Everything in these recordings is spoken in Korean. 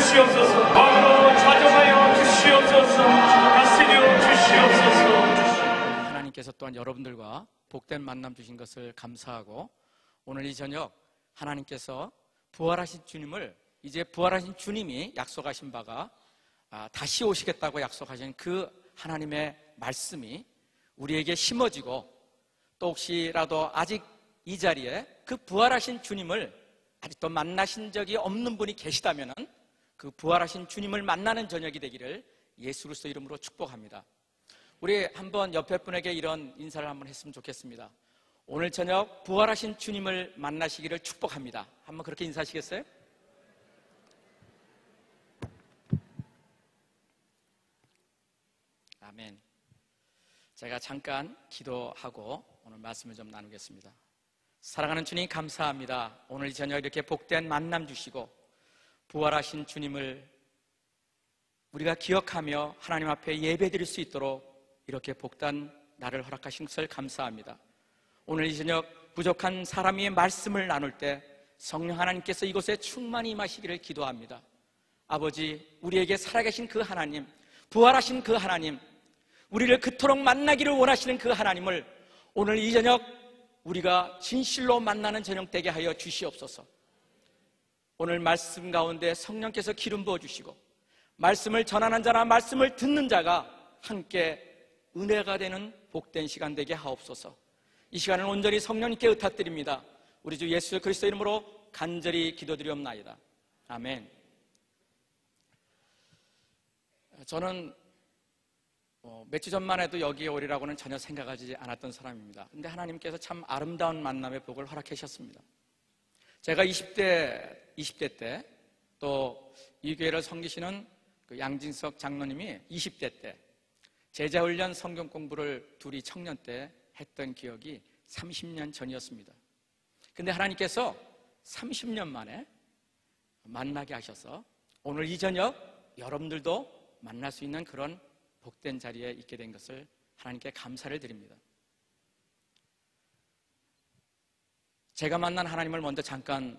주시옵소서. 마음으로 찾아하여 주시옵소서. 다스려 주시옵소서. 하나님께서 또한 여러분들과 복된 만남 주신 것을 감사하고, 오늘 이 저녁 하나님께서 부활하신 주님을, 이제 부활하신 주님이 약속하신 바가 다시 오시겠다고 약속하신 그 하나님의 말씀이 우리에게 심어지고, 또 혹시라도 아직 이 자리에 그 부활하신 주님을 아직도 만나신 적이 없는 분이 계시다면 그 부활하신 주님을 만나는 저녁이 되기를 예수 그리스도 이름으로 축복합니다. 우리 한번 옆에 분에게 이런 인사를 한번 했으면 좋겠습니다. 오늘 저녁 부활하신 주님을 만나시기를 축복합니다. 한번 그렇게 인사하시겠어요? 아멘. 제가 잠깐 기도하고 오늘 말씀을 좀 나누겠습니다. 사랑하는 주님, 감사합니다. 오늘 이 저녁 이렇게 복된 만남 주시고 부활하신 주님을 우리가 기억하며 하나님 앞에 예배드릴 수 있도록 이렇게 복된 날을 허락하신 것을 감사합니다. 오늘 이 저녁 부족한 사람의 말씀을 나눌 때 성령 하나님께서 이곳에 충만히 임하시기를 기도합니다. 아버지, 우리에게 살아계신 그 하나님, 부활하신 그 하나님, 우리를 그토록 만나기를 원하시는 그 하나님을 오늘 이 저녁 우리가 진실로 만나는 저녁 되게 하여 주시옵소서. 오늘 말씀 가운데 성령께서 기름 부어주시고 말씀을 전하는 자나 말씀을 듣는 자가 함께 은혜가 되는 복된 시간 되게 하옵소서. 이 시간을 온전히 성령님께 의탁드립니다. 우리 주 예수 그리스도 이름으로 간절히 기도드리옵나이다. 아멘. 저는 며칠 전만 해도 여기에 오리라고는 전혀 생각하지 않았던 사람입니다. 근데 하나님께서 참 아름다운 만남의 복을 허락해 주셨습니다. 제가 20대 때, 또 이 교회를 섬기시는 그 양진석 장로님이 20대 때 제자훈련 성경 공부를 둘이 청년 때 했던 기억이 30년 전이었습니다. 근데 하나님께서 30년 만에 만나게 하셔서 오늘 이 저녁 여러분들도 만날 수 있는 그런 복된 자리에 있게 된 것을 하나님께 감사를 드립니다. 제가 만난 하나님을 먼저 잠깐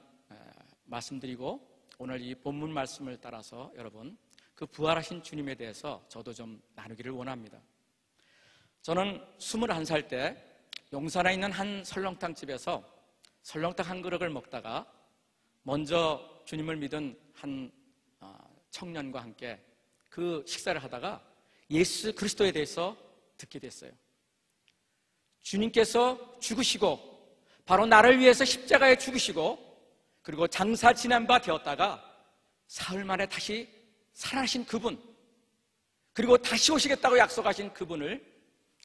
말씀드리고 오늘 이 본문 말씀을 따라서 여러분 그 부활하신 주님에 대해서 저도 좀 나누기를 원합니다. 저는 21살 때 용산에 있는 한 설렁탕 집에서 설렁탕 한 그릇을 먹다가 먼저 주님을 믿은 한 청년과 함께 그 식사를 하다가 예수 그리스도에 대해서 듣게 됐어요. 주님께서 죽으시고 바로 나를 위해서 십자가에 죽으시고 그리고 장사 지난 바 되었다가 사흘 만에 다시 살아나신 그분, 그리고 다시 오시겠다고 약속하신 그분을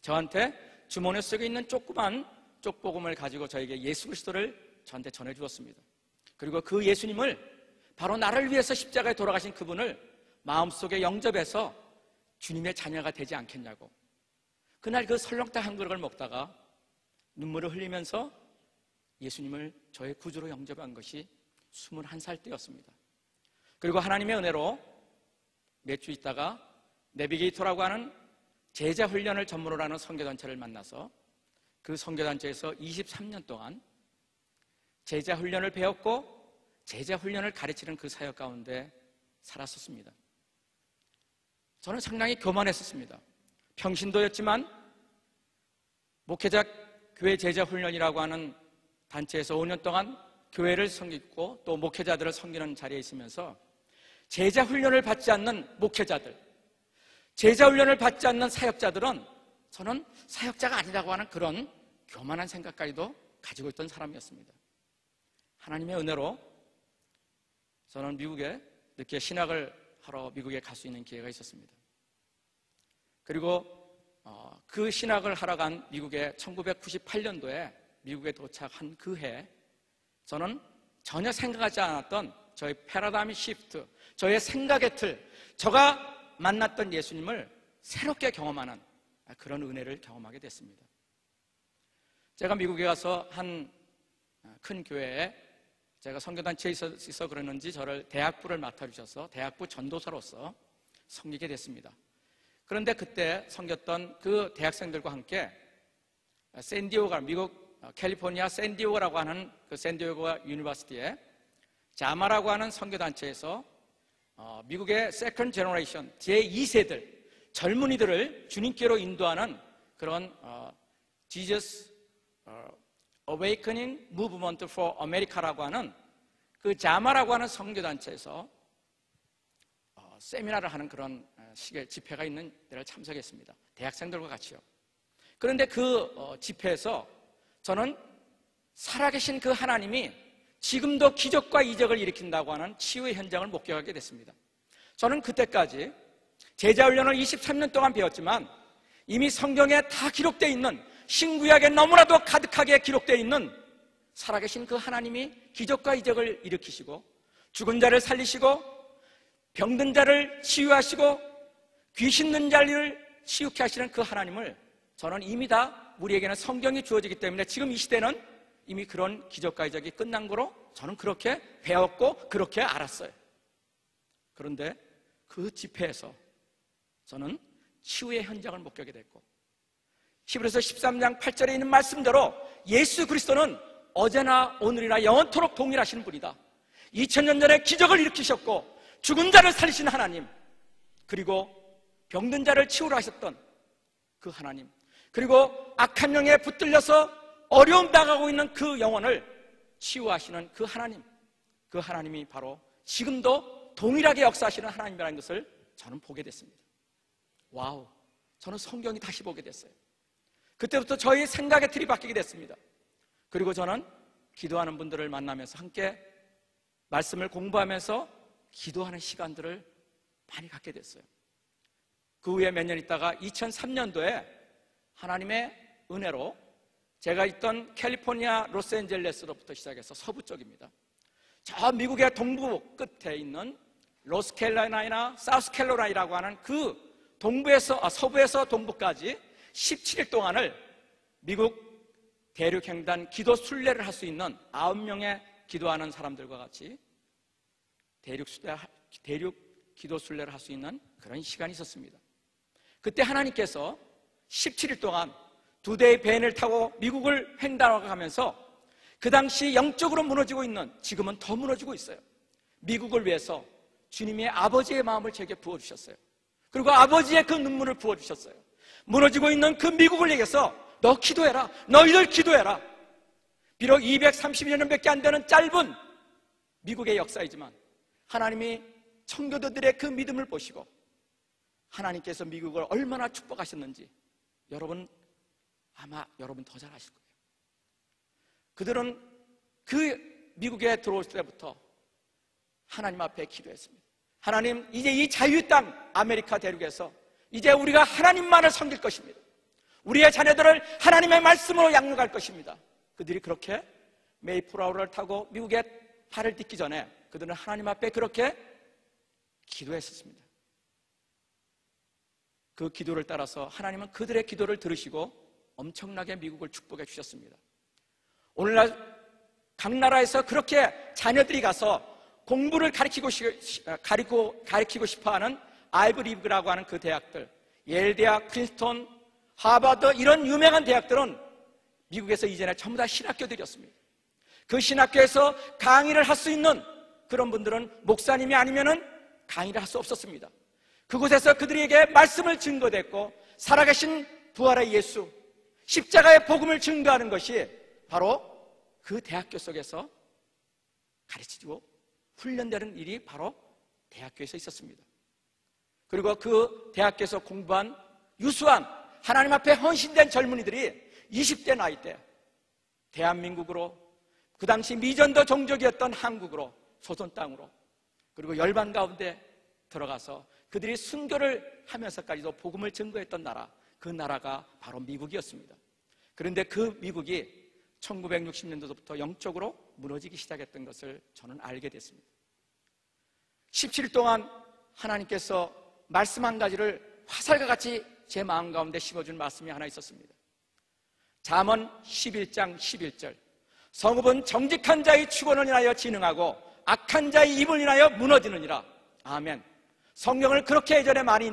저한테 주머니 속에 있는 조그만 쪽복음을 가지고 저에게 예수 그리스도를 저한테 전해주었습니다. 그리고 그 예수님을 바로 나를 위해서 십자가에 돌아가신 그분을 마음속에 영접해서 주님의 자녀가 되지 않겠냐고. 그날 그 설렁탕 한 그릇을 먹다가 눈물을 흘리면서 예수님을 저의 구주로 영접한 것이 21살 때였습니다. 그리고 하나님의 은혜로 몇 주 있다가 내비게이터라고 하는 제자 훈련을 전문으로 하는 선교단체를 만나서 그 선교단체에서 23년 동안 제자 훈련을 배웠고 제자 훈련을 가르치는 그 사역 가운데 살았었습니다. 저는 상당히 교만했었습니다. 평신도였지만 목회자 교회 제자 훈련이라고 하는 단체에서 5년 동안 교회를 섬기고 또 목회자들을 섬기는 자리에 있으면서 제자 훈련을 받지 않는 목회자들, 제자 훈련을 받지 않는 사역자들은 저는 사역자가 아니라고 하는 그런 교만한 생각까지도 가지고 있던 사람이었습니다. 하나님의 은혜로 저는 미국에 늦게 신학을 하러 미국에 갈 수 있는 기회가 있었습니다. 그리고 그 신학을 하러 간 미국에 1998년도에 미국에 도착한 그 해 저는 전혀 생각하지 않았던 저의 패러다임 시프트, 저의 생각의 틀, 제가 만났던 예수님을 새롭게 경험하는 그런 은혜를 경험하게 됐습니다. 제가 미국에 가서 한 큰 교회에 제가 선교단체에 있어 그러는지 저를 대학부를 맡아주셔서 대학부 전도사로서 섬기게 됐습니다. 그런데 그때 섬겼던 그 대학생들과 함께 샌디에고가 미국 캘리포니아 샌디에고라고 하는 그 샌디에고 유니버시티에 자마라고 하는 선교단체에서 미국의 세컨드 제너레이션 제2세들 젊은이들을 주님께로 인도하는 그런 Jesus Awakening Movement for America라고 하는 그 자마라고 하는 선교단체에서 세미나를 하는 그런 식의 집회가 있는 데를 참석했습니다. 대학생들과 같이요. 그런데 그 집회에서 저는 살아계신 그 하나님이 지금도 기적과 이적을 일으킨다고 하는 치유의 현장을 목격하게 됐습니다. 저는 그때까지 제자훈련을 23년 동안 배웠지만 이미 성경에 다 기록되어 있는 신구약에 너무나도 가득하게 기록되어 있는 살아계신 그 하나님이 기적과 이적을 일으키시고 죽은 자를 살리시고 병든 자를 치유하시고 귀신 든 자를 치유케 하시는 그 하나님을 저는 이미 다 우리에게는 성경이 주어지기 때문에 지금 이 시대는 이미 그런 기적과 이적이 끝난 거로 저는 그렇게 배웠고 그렇게 알았어요. 그런데 그 집회에서 저는 치유의 현장을 목격하게 됐고 히브리서 13장 8절에 있는 말씀대로 예수 그리스도는 어제나 오늘이나 영원토록 동일하신 분이다. 2000년 전에 기적을 일으키셨고 죽은 자를 살리신 하나님, 그리고 병든 자를 치유를 하셨던 그 하나님, 그리고 악한 영에 붙들려서 어려움 당하고 있는 그 영혼을 치유하시는 그 하나님, 그 하나님이 바로 지금도 동일하게 역사하시는 하나님이라는 것을 저는 보게 됐습니다. 와우, 저는 성경이 다시 보게 됐어요. 그때부터 저희 생각의 틀이 바뀌게 됐습니다. 그리고 저는 기도하는 분들을 만나면서 함께 말씀을 공부하면서 기도하는 시간들을 많이 갖게 됐어요. 그 후에 몇 년 있다가 2003년도에 하나님의 은혜로 제가 있던 캘리포니아 로스앤젤레스로부터 시작해서 서부 쪽입니다. 저 미국의 동부 끝에 있는 로스캐롤라이나나 사우스캐롤라이나라고 하는 그 서부에서 동부까지 17일 동안을 미국 대륙횡단 기도 순례를 할 수 있는 9명의 기도하는 사람들과 같이 대륙 기도 순례를 할 수 있는 그런 시간이 있었습니다. 그때 하나님께서 17일 동안 2대의 밴을 타고 미국을 횡단하면서 그 당시 영적으로 무너지고 있는, 지금은 더 무너지고 있어요, 미국을 위해서 주님의 아버지의 마음을 제게 부어주셨어요. 그리고 아버지의 그 눈물을 부어주셨어요. 무너지고 있는 그 미국을 위해서 너 기도해라, 너희들 기도해라. 비록 232년밖에 안 되는 짧은 미국의 역사이지만 하나님이 청교도들의 그 믿음을 보시고 하나님께서 미국을 얼마나 축복하셨는지 아마 여러분 더 잘 아실 거예요. 그들은 그 미국에 들어올 때부터 하나님 앞에 기도했습니다. 하나님, 이제 이 자유의 땅 아메리카 대륙에서 이제 우리가 하나님만을 섬길 것입니다. 우리의 자녀들을 하나님의 말씀으로 양육할 것입니다. 그들이 그렇게 메이플라워를 타고 미국에 발을 딛기 전에 그들은 하나님 앞에 그렇게 기도했었습니다. 그 기도를 따라서 하나님은 그들의 기도를 들으시고 엄청나게 미국을 축복해 주셨습니다. 오늘날 각 나라에서 그렇게 자녀들이 가서 공부를 가르치고 싶어하는 아이브리그라고 하는 그 대학들, 예일 대학, 프린스턴, 하버드, 이런 유명한 대학들은 미국에서 이전에 전부 다 신학교들이었습니다. 그 신학교에서 강의를 할 수 있는 그런 분들은 목사님이 아니면은 강의를 할 수 없었습니다. 그곳에서 그들에게 말씀을 증거됐고 살아계신 부활의 예수, 십자가의 복음을 증거하는 것이 바로 그 대학교 속에서 가르치고 훈련되는 일이 바로 대학교에서 있었습니다. 그리고 그 대학교에서 공부한 유수한 하나님 앞에 헌신된 젊은이들이 20대 나이 때 대한민국으로, 그 당시 미전도 종족이었던 한국으로, 조선 땅으로, 그리고 열방 가운데 들어가서 그들이 순교를 하면서까지도 복음을 증거했던 나라, 그 나라가 바로 미국이었습니다. 그런데 그 미국이 1960년도부터 영적으로 무너지기 시작했던 것을 저는 알게 됐습니다. 17일 동안 하나님께서 말씀 한 가지를 화살과 같이 제 마음 가운데 심어준 말씀이 하나 있었습니다. 잠언 11장 11절, 성읍은 정직한 자의 축원을 인하여 진흥하고 악한 자의 입을 인하여 무너지느니라. 아멘. 성경을 그렇게 예전에 많이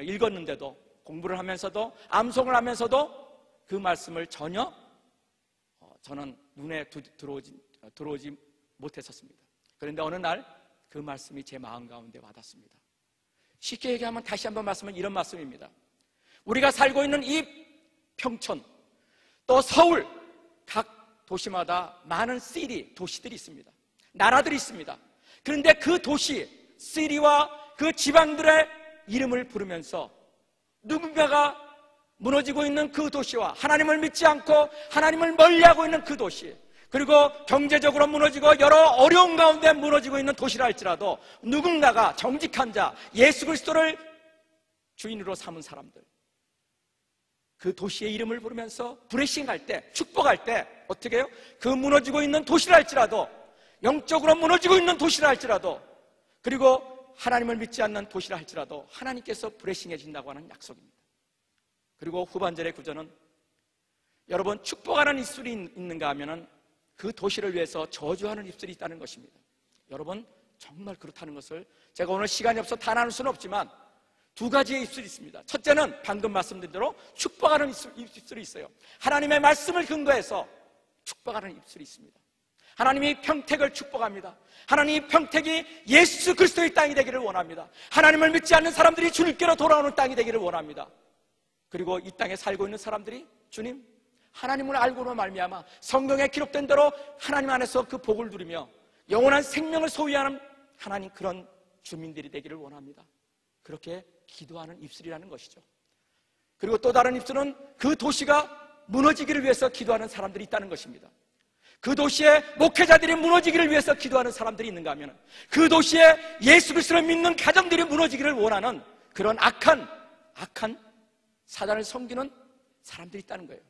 읽었는데도, 공부를 하면서도, 암송을 하면서도 그 말씀을 전혀 저는 눈에 들어오지 못했었습니다. 그런데 어느 날 그 말씀이 제 마음 가운데 와닿습니다. 쉽게 얘기하면 다시 한번 말씀은 이런 말씀입니다. 우리가 살고 있는 이 평촌, 또 서울, 각 도시마다 많은 시리, 도시들이 있습니다. 나라들이 있습니다. 그런데 그 도시, 시리와 그 지방들의 이름을 부르면서 누군가가 무너지고 있는 그 도시와 하나님을 믿지 않고 하나님을 멀리하고 있는 그 도시, 그리고 경제적으로 무너지고 여러 어려움 가운데 무너지고 있는 도시라 할지라도 누군가가 정직한 자, 예수 그리스도를 주인으로 삼은 사람들, 그 도시의 이름을 부르면서 브레싱할 때, 축복할 때 어떻게 해요? 그 무너지고 있는 도시라 할지라도, 영적으로 무너지고 있는 도시라 할지라도, 그리고 하나님을 믿지 않는 도시라 할지라도 하나님께서 브레싱해 준다고 하는 약속입니다. 그리고 후반절의 구절은 여러분, 축복하는 입술이 있는가 하면은 그 도시를 위해서 저주하는 입술이 있다는 것입니다. 여러분, 정말 그렇다는 것을 제가 오늘 시간이 없어 다 나눌 수는 없지만 두 가지의 입술이 있습니다. 첫째는 방금 말씀드린 대로 축복하는 입술이 있어요. 하나님의 말씀을 근거해서 축복하는 입술이 있습니다. 하나님이 평택을 축복합니다. 하나님이 평택이 예수 그리스도의 땅이 되기를 원합니다. 하나님을 믿지 않는 사람들이 주님께로 돌아오는 땅이 되기를 원합니다. 그리고 이 땅에 살고 있는 사람들이 주님, 하나님을 알고로 말미암아 성경에 기록된 대로 하나님 안에서 그 복을 누리며 영원한 생명을 소유하는 하나님, 그런 주민들이 되기를 원합니다. 그렇게 기도하는 입술이라는 것이죠. 그리고 또 다른 입술은 그 도시가 무너지기를 위해서 기도하는 사람들이 있다는 것입니다. 그 도시에 목회자들이 무너지기를 위해서 기도하는 사람들이 있는가 하면 그 도시에 예수 그리스도를 믿는 가정들이 무너지기를 원하는 그런 악한 사단을 섬기는 사람들이 있다는 거예요.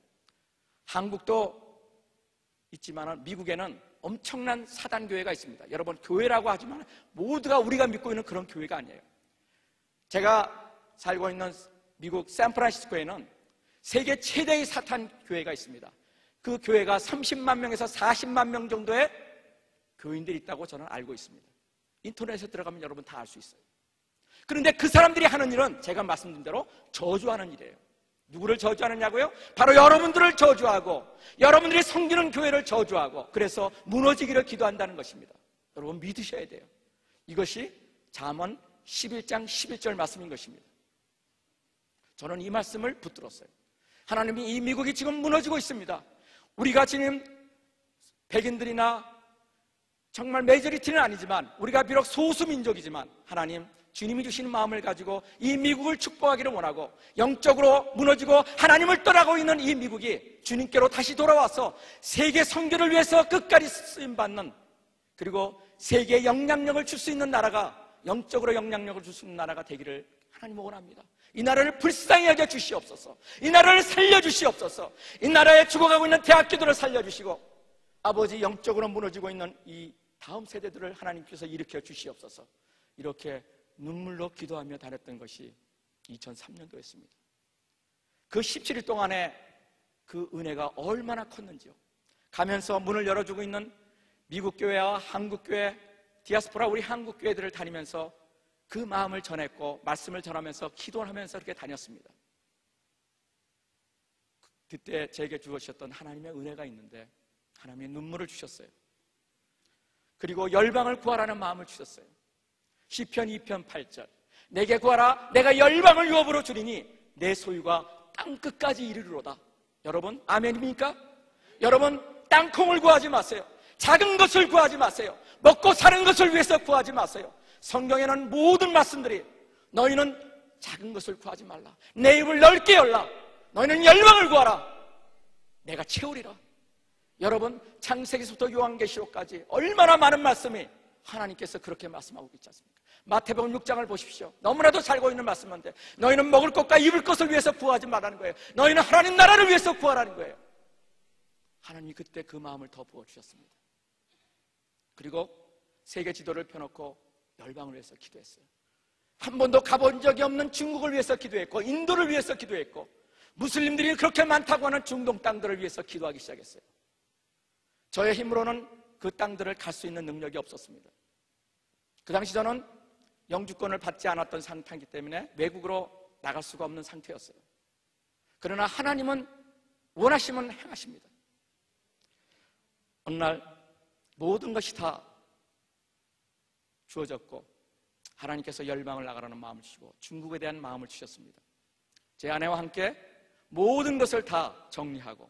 한국도 있지만 미국에는 엄청난 사단교회가 있습니다. 여러분, 교회라고 하지만 모두가 우리가 믿고 있는 그런 교회가 아니에요. 제가 살고 있는 미국 샌프란시스코에는 세계 최대의 사탄교회가 있습니다. 그 교회가 30만 명에서 40만 명 정도의 교인들이 있다고 저는 알고 있습니다. 인터넷에 들어가면 여러분 다 알 수 있어요. 그런데 그 사람들이 하는 일은 제가 말씀드린 대로 저주하는 일이에요. 누구를 저주하느냐고요? 바로 여러분들을 저주하고 여러분들이 섬기는 교회를 저주하고, 그래서 무너지기를 기도한다는 것입니다. 여러분 믿으셔야 돼요. 이것이 잠언 11장 11절 말씀인 것입니다. 저는 이 말씀을 붙들었어요. 하나님이 이 미국이 지금 무너지고 있습니다. 우리가 지금 백인들이나 정말 메이저리티는 아니지만 우리가 비록 소수민족이지만 하나님, 주님이 주시는 마음을 가지고 이 미국을 축복하기를 원하고, 영적으로 무너지고 하나님을 떠나고 있는 이 미국이 주님께로 다시 돌아와서 세계 선교를 위해서 끝까지 쓰임받는, 그리고 세계에 영향력을 줄 수 있는 나라가, 영적으로 영향력을 줄 수 있는 나라가 되기를 하나님 원합니다. 이 나라를 불쌍히 여겨 주시옵소서. 이 나라를 살려주시옵소서. 이 나라에 죽어가고 있는 대학교들을 살려주시고, 아버지, 영적으로 무너지고 있는 이 다음 세대들을 하나님께서 일으켜 주시옵소서. 이렇게 눈물로 기도하며 다녔던 것이 2003년도였습니다. 그 17일 동안에 그 은혜가 얼마나 컸는지요. 가면서 문을 열어주고 있는 미국 교회와 한국 교회, 디아스포라 우리 한국 교회들을 다니면서 그 마음을 전했고 말씀을 전하면서 기도를 하면서 이렇게 다녔습니다. 그때 제게 주셨던 하나님의 은혜가 있는데 하나님의 눈물을 주셨어요. 그리고 열방을 구하라는 마음을 주셨어요. 시편 2편 8절, 내게 구하라, 내가 열방을 유업으로 주리니 내 소유가 땅끝까지 이르리로다. 여러분 아멘입니까? 여러분, 땅콩을 구하지 마세요. 작은 것을 구하지 마세요. 먹고 사는 것을 위해서 구하지 마세요. 성경에는 모든 말씀들이 너희는 작은 것을 구하지 말라, 내 입을 넓게 열라, 너희는 열방을 구하라, 내가 채우리라. 여러분, 창세기서부터 요한계시록까지 얼마나 많은 말씀이 하나님께서 그렇게 말씀하고 있지 않습니까? 마태복음 6장을 보십시오. 너무나도 잘 보이는 말씀인데, 너희는 먹을 것과 입을 것을 위해서 구하지 말라는 거예요. 너희는 하나님 나라를 위해서 구하라는 거예요. 하나님이 그때 그 마음을 더 부어주셨습니다. 그리고 세계 지도를 펴놓고 열방을 위해서 기도했어요. 한 번도 가본 적이 없는 중국을 위해서 기도했고, 인도를 위해서 기도했고, 무슬림들이 그렇게 많다고 하는 중동 땅들을 위해서 기도하기 시작했어요. 저의 힘으로는 그 땅들을 갈 수 있는 능력이 없었습니다. 그 당시 저는 영주권을 받지 않았던 상태이기 때문에 외국으로 나갈 수가 없는 상태였어요. 그러나 하나님은 원하시면 행하십니다. 어느 날 모든 것이 다 주어졌고 하나님께서 열방을 나가라는 마음을 주시고 중국에 대한 마음을 주셨습니다. 제 아내와 함께 모든 것을 다 정리하고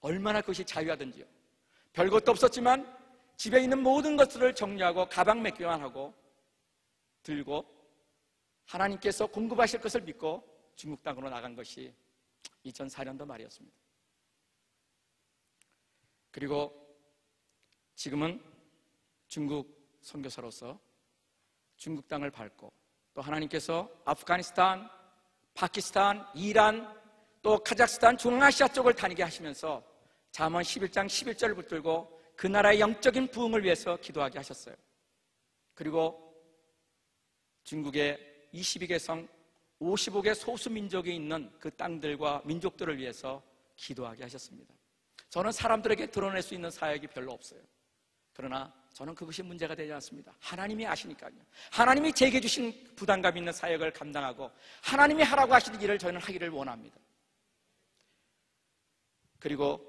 얼마나 그것이 자유하든지요. 별것도 없었지만 집에 있는 모든 것들을 정리하고 가방 몇 개만 하고 들고 하나님께서 공급하실 것을 믿고 중국 땅으로 나간 것이 2004년도 말이었습니다. 그리고 지금은 중국 선교사로서 중국 땅을 밟고 또 하나님께서 아프가니스탄, 파키스탄, 이란, 또 카자흐스탄, 중앙아시아 쪽을 다니게 하시면서 잠언 11장 11절을 붙들고 그 나라의 영적인 부흥을 위해서 기도하게 하셨어요. 그리고 중국의 22개 성 55개 소수민족이 있는 그 땅들과 민족들을 위해서 기도하게 하셨습니다. 저는 사람들에게 드러낼 수 있는 사역이 별로 없어요. 그러나 저는 그것이 문제가 되지 않습니다. 하나님이 아시니까요. 하나님이 제게 주신 부담감 있는 사역을 감당하고 하나님이 하라고 하시는 일을 저는 하기를 원합니다. 그리고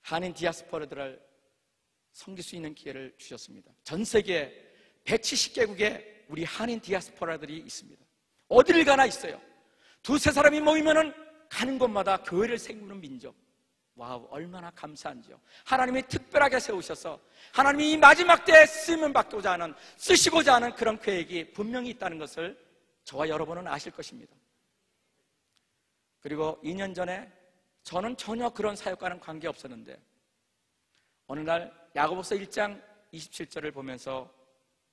한인 디아스포라들을 섬길 수 있는 기회를 주셨습니다. 전 세계 170개국에 우리 한인 디아스포라들이 있습니다. 어디를 가나 있어요. 두세 사람이 모이면은 가는 곳마다 교회를 세우는 민족. 와우, 얼마나 감사한지요. 하나님이 특별하게 세우셔서 하나님이 이 마지막 때에 쓰시고자 하는 그런 계획이 분명히 있다는 것을 저와 여러분은 아실 것입니다. 그리고 2년 전에 저는 전혀 그런 사역과는 관계없었는데 어느 날 야고보서 1장 27절을 보면서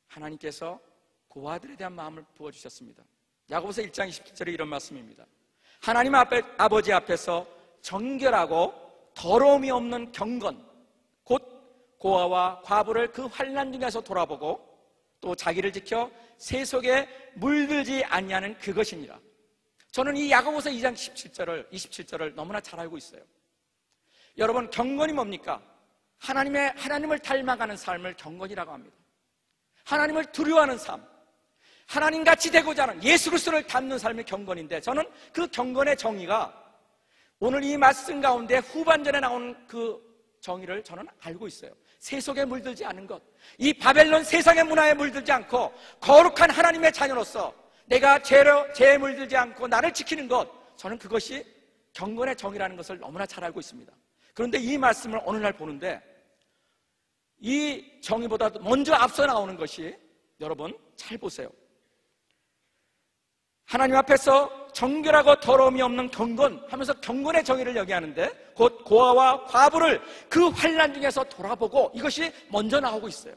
하나님께서 고아들에 대한 마음을 부어주셨습니다. 야고보서 1장 27절에 이런 말씀입니다. 하나님 아버지 앞에서 정결하고 더러움이 없는 경건, 곧 고아와 과부를 그 환난 중에서 돌아보고 또 자기를 지켜 세속에 물들지 아니하는 그것이니라. 저는 이 야고보서 2장 27절을 너무나 잘 알고 있어요. 여러분, 경건이 뭡니까? 하나님을 닮아가는 삶을 경건이라고 합니다. 하나님을 두려워하는 삶, 하나님같이 되고자 하는 예수 그리스도를 닮는 삶이 경건인데 저는 그 경건의 정의가 오늘 이 말씀 가운데 후반전에 나오는 그 정의를 저는 알고 있어요. 세속에 물들지 않은 것, 이 바벨론 세상의 문화에 물들지 않고 거룩한 하나님의 자녀로서 내가 죄에 물들지 않고 나를 지키는 것, 저는 그것이 경건의 정의라는 것을 너무나 잘 알고 있습니다. 그런데 이 말씀을 어느 날 보는데 이 정의보다 먼저 앞서 나오는 것이, 여러분 잘 보세요. 하나님 앞에서 정결하고 더러움이 없는 경건 하면서 경건의 정의를 얘기하는데 곧 고아와 과부를 그 환난 중에서 돌아보고, 이것이 먼저 나오고 있어요.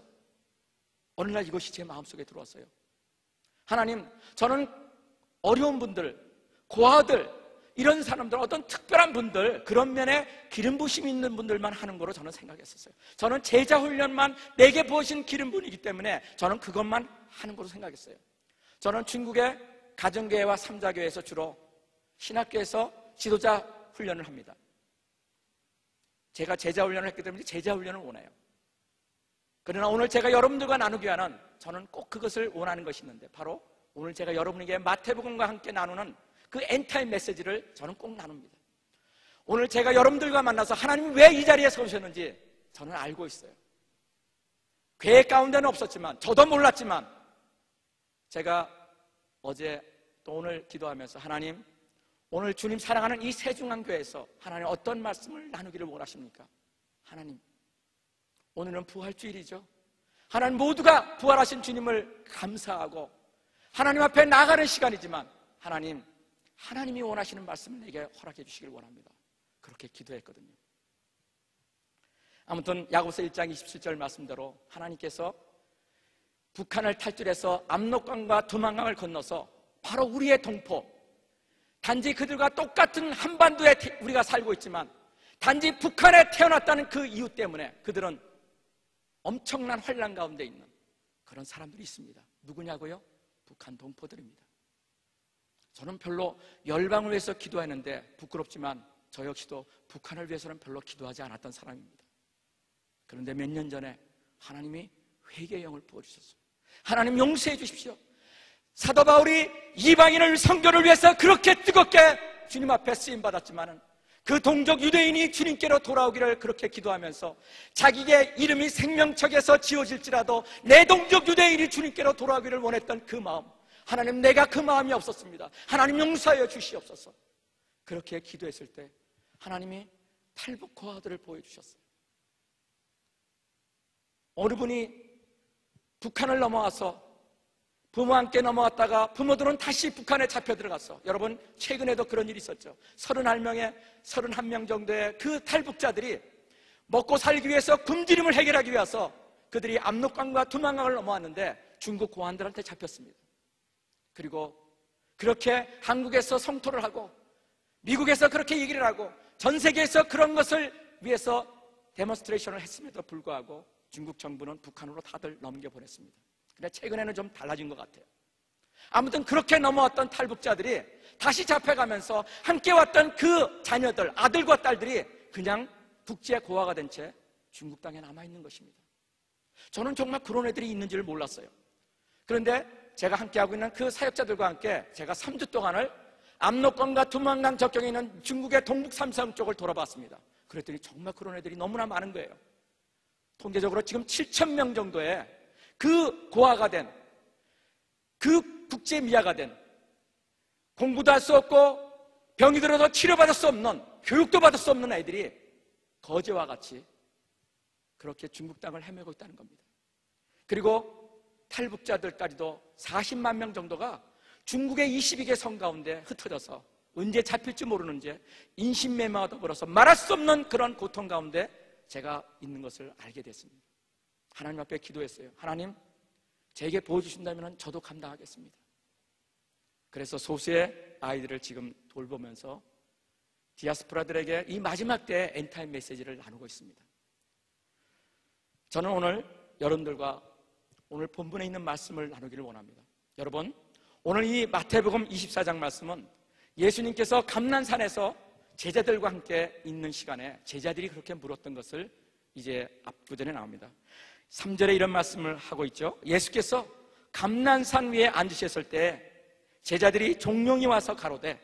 어느 날 이것이 제 마음속에 들어왔어요. 하나님, 저는 어려운 분들, 고아들, 이런 사람들, 어떤 특별한 분들, 그런 면에 기름 부심이 있는 분들만 하는 거로 저는 생각했었어요. 저는 제자 훈련만 내게 부으신 기름 분이기 때문에 저는 그것만 하는 거로 생각했어요. 저는 중국의 가정교회와 삼자교회에서 주로 신학교에서 지도자 훈련을 합니다. 제가 제자 훈련을 했기 때문에 제자 훈련을 원해요. 그러나 오늘 제가 여러분들과 나누기 위한, 저는 꼭 그것을 원하는 것이 있는데, 바로 오늘 제가 여러분에게 마태복음과 함께 나누는 그 엔타임 메시지를 저는 꼭 나눕니다. 오늘 제가 여러분들과 만나서 하나님이 왜 이 자리에 서우셨는지 저는 알고 있어요. 계획 가운데는 없었지만, 저도 몰랐지만, 제가 어제 또 오늘 기도하면서 하나님, 오늘 주님 사랑하는 이 세중앙교회에서 하나님 어떤 말씀을 나누기를 원하십니까? 하나님, 오늘은 부활주일이죠. 하나님, 모두가 부활하신 주님을 감사하고 하나님 앞에 나가는 시간이지만 하나님이 원하시는 말씀을 내게 허락해 주시길 원합니다. 그렇게 기도했거든요. 아무튼 야고보서 1장 27절 말씀대로 하나님께서 북한을 탈출해서 압록강과 두만강을 건너서 바로 우리의 동포, 단지 그들과 똑같은 한반도에 우리가 살고 있지만 단지 북한에 태어났다는 그 이유 때문에 그들은 엄청난 환난 가운데 있는 그런 사람들이 있습니다. 누구냐고요? 북한 동포들입니다. 저는 별로 열방을 위해서 기도했는데 부끄럽지만 저 역시도 북한을 위해서는 별로 기도하지 않았던 사람입니다. 그런데 몇 년 전에 하나님이 회개의 영을 부어주셨어요. 하나님 용서해 주십시오. 사도 바울이 이방인을 선교를 위해서 그렇게 뜨겁게 주님 앞에 쓰임받았지만 그 동족 유대인이 주님께로 돌아오기를 그렇게 기도하면서 자기의 이름이 생명책에서 지워질지라도 내 동족 유대인이 주님께로 돌아오기를 원했던 그 마음, 하나님, 내가 그 마음이 없었습니다. 하나님 용서하여 주시옵소서. 그렇게 기도했을 때 하나님이 탈북 고아들을 보여주셨어요. 어느 분이 북한을 넘어와서 부모와 함께 넘어왔다가 부모들은 다시 북한에 잡혀 들어갔어. 여러분, 최근에도 그런 일이 있었죠. 31명 정도의 그 탈북자들이 먹고 살기 위해서 굶주림을 해결하기 위해서 그들이 압록강과 두만강을 넘어왔는데 중국 공안들한테 잡혔습니다. 그리고 그렇게 한국에서 성토를 하고 미국에서 그렇게 얘기를 하고 전 세계에서 그런 것을 위해서 데몬스트레이션을 했음에도 불구하고 중국 정부는 북한으로 다들 넘겨보냈습니다. 근데 최근에는 좀 달라진 것 같아요. 아무튼 그렇게 넘어왔던 탈북자들이 다시 잡혀가면서 함께 왔던 그 자녀들, 아들과 딸들이 그냥 북지에 고아가 된 채 중국 땅에 남아있는 것입니다. 저는 정말 그런 애들이 있는 줄 몰랐어요. 그런데 제가 함께하고 있는 그 사역자들과 함께 제가 3주 동안을 압록강과 두만강 접경에 있는 중국의 동북 삼성 쪽을 돌아봤습니다. 그랬더니 정말 그런 애들이 너무나 많은 거예요. 통계적으로 지금 7,000명 정도의 그 고아가 된, 그 국제 미아가 된, 공부도 할 수 없고 병이 들어서 치료받을 수 없는, 교육도 받을 수 없는 아이들이 거제와 같이 그렇게 중국 땅을 헤매고 있다는 겁니다. 그리고 탈북자들까지도 40만 명 정도가 중국의 22개 성 가운데 흩어져서 언제 잡힐지 모르는 채 인신매매와 더불어서 말할 수 없는 그런 고통 가운데 제가 있는 것을 알게 됐습니다. 하나님 앞에 기도했어요. 하나님, 제게 보여주신다면 저도 감당하겠습니다. 그래서 소수의 아이들을 지금 돌보면서 디아스포라들에게 이 마지막 때의 엔타임 메시지를 나누고 있습니다. 저는 오늘 여러분들과 오늘 본문에 있는 말씀을 나누기를 원합니다. 여러분, 오늘 이 마태복음 24장 말씀은 예수님께서 감난산에서 제자들과 함께 있는 시간에 제자들이 그렇게 물었던 것을 이제 앞구전에 나옵니다. 3절에 이런 말씀을 하고 있죠. 예수께서 감난산 위에 앉으셨을 때 제자들이 종용이 와서 가로되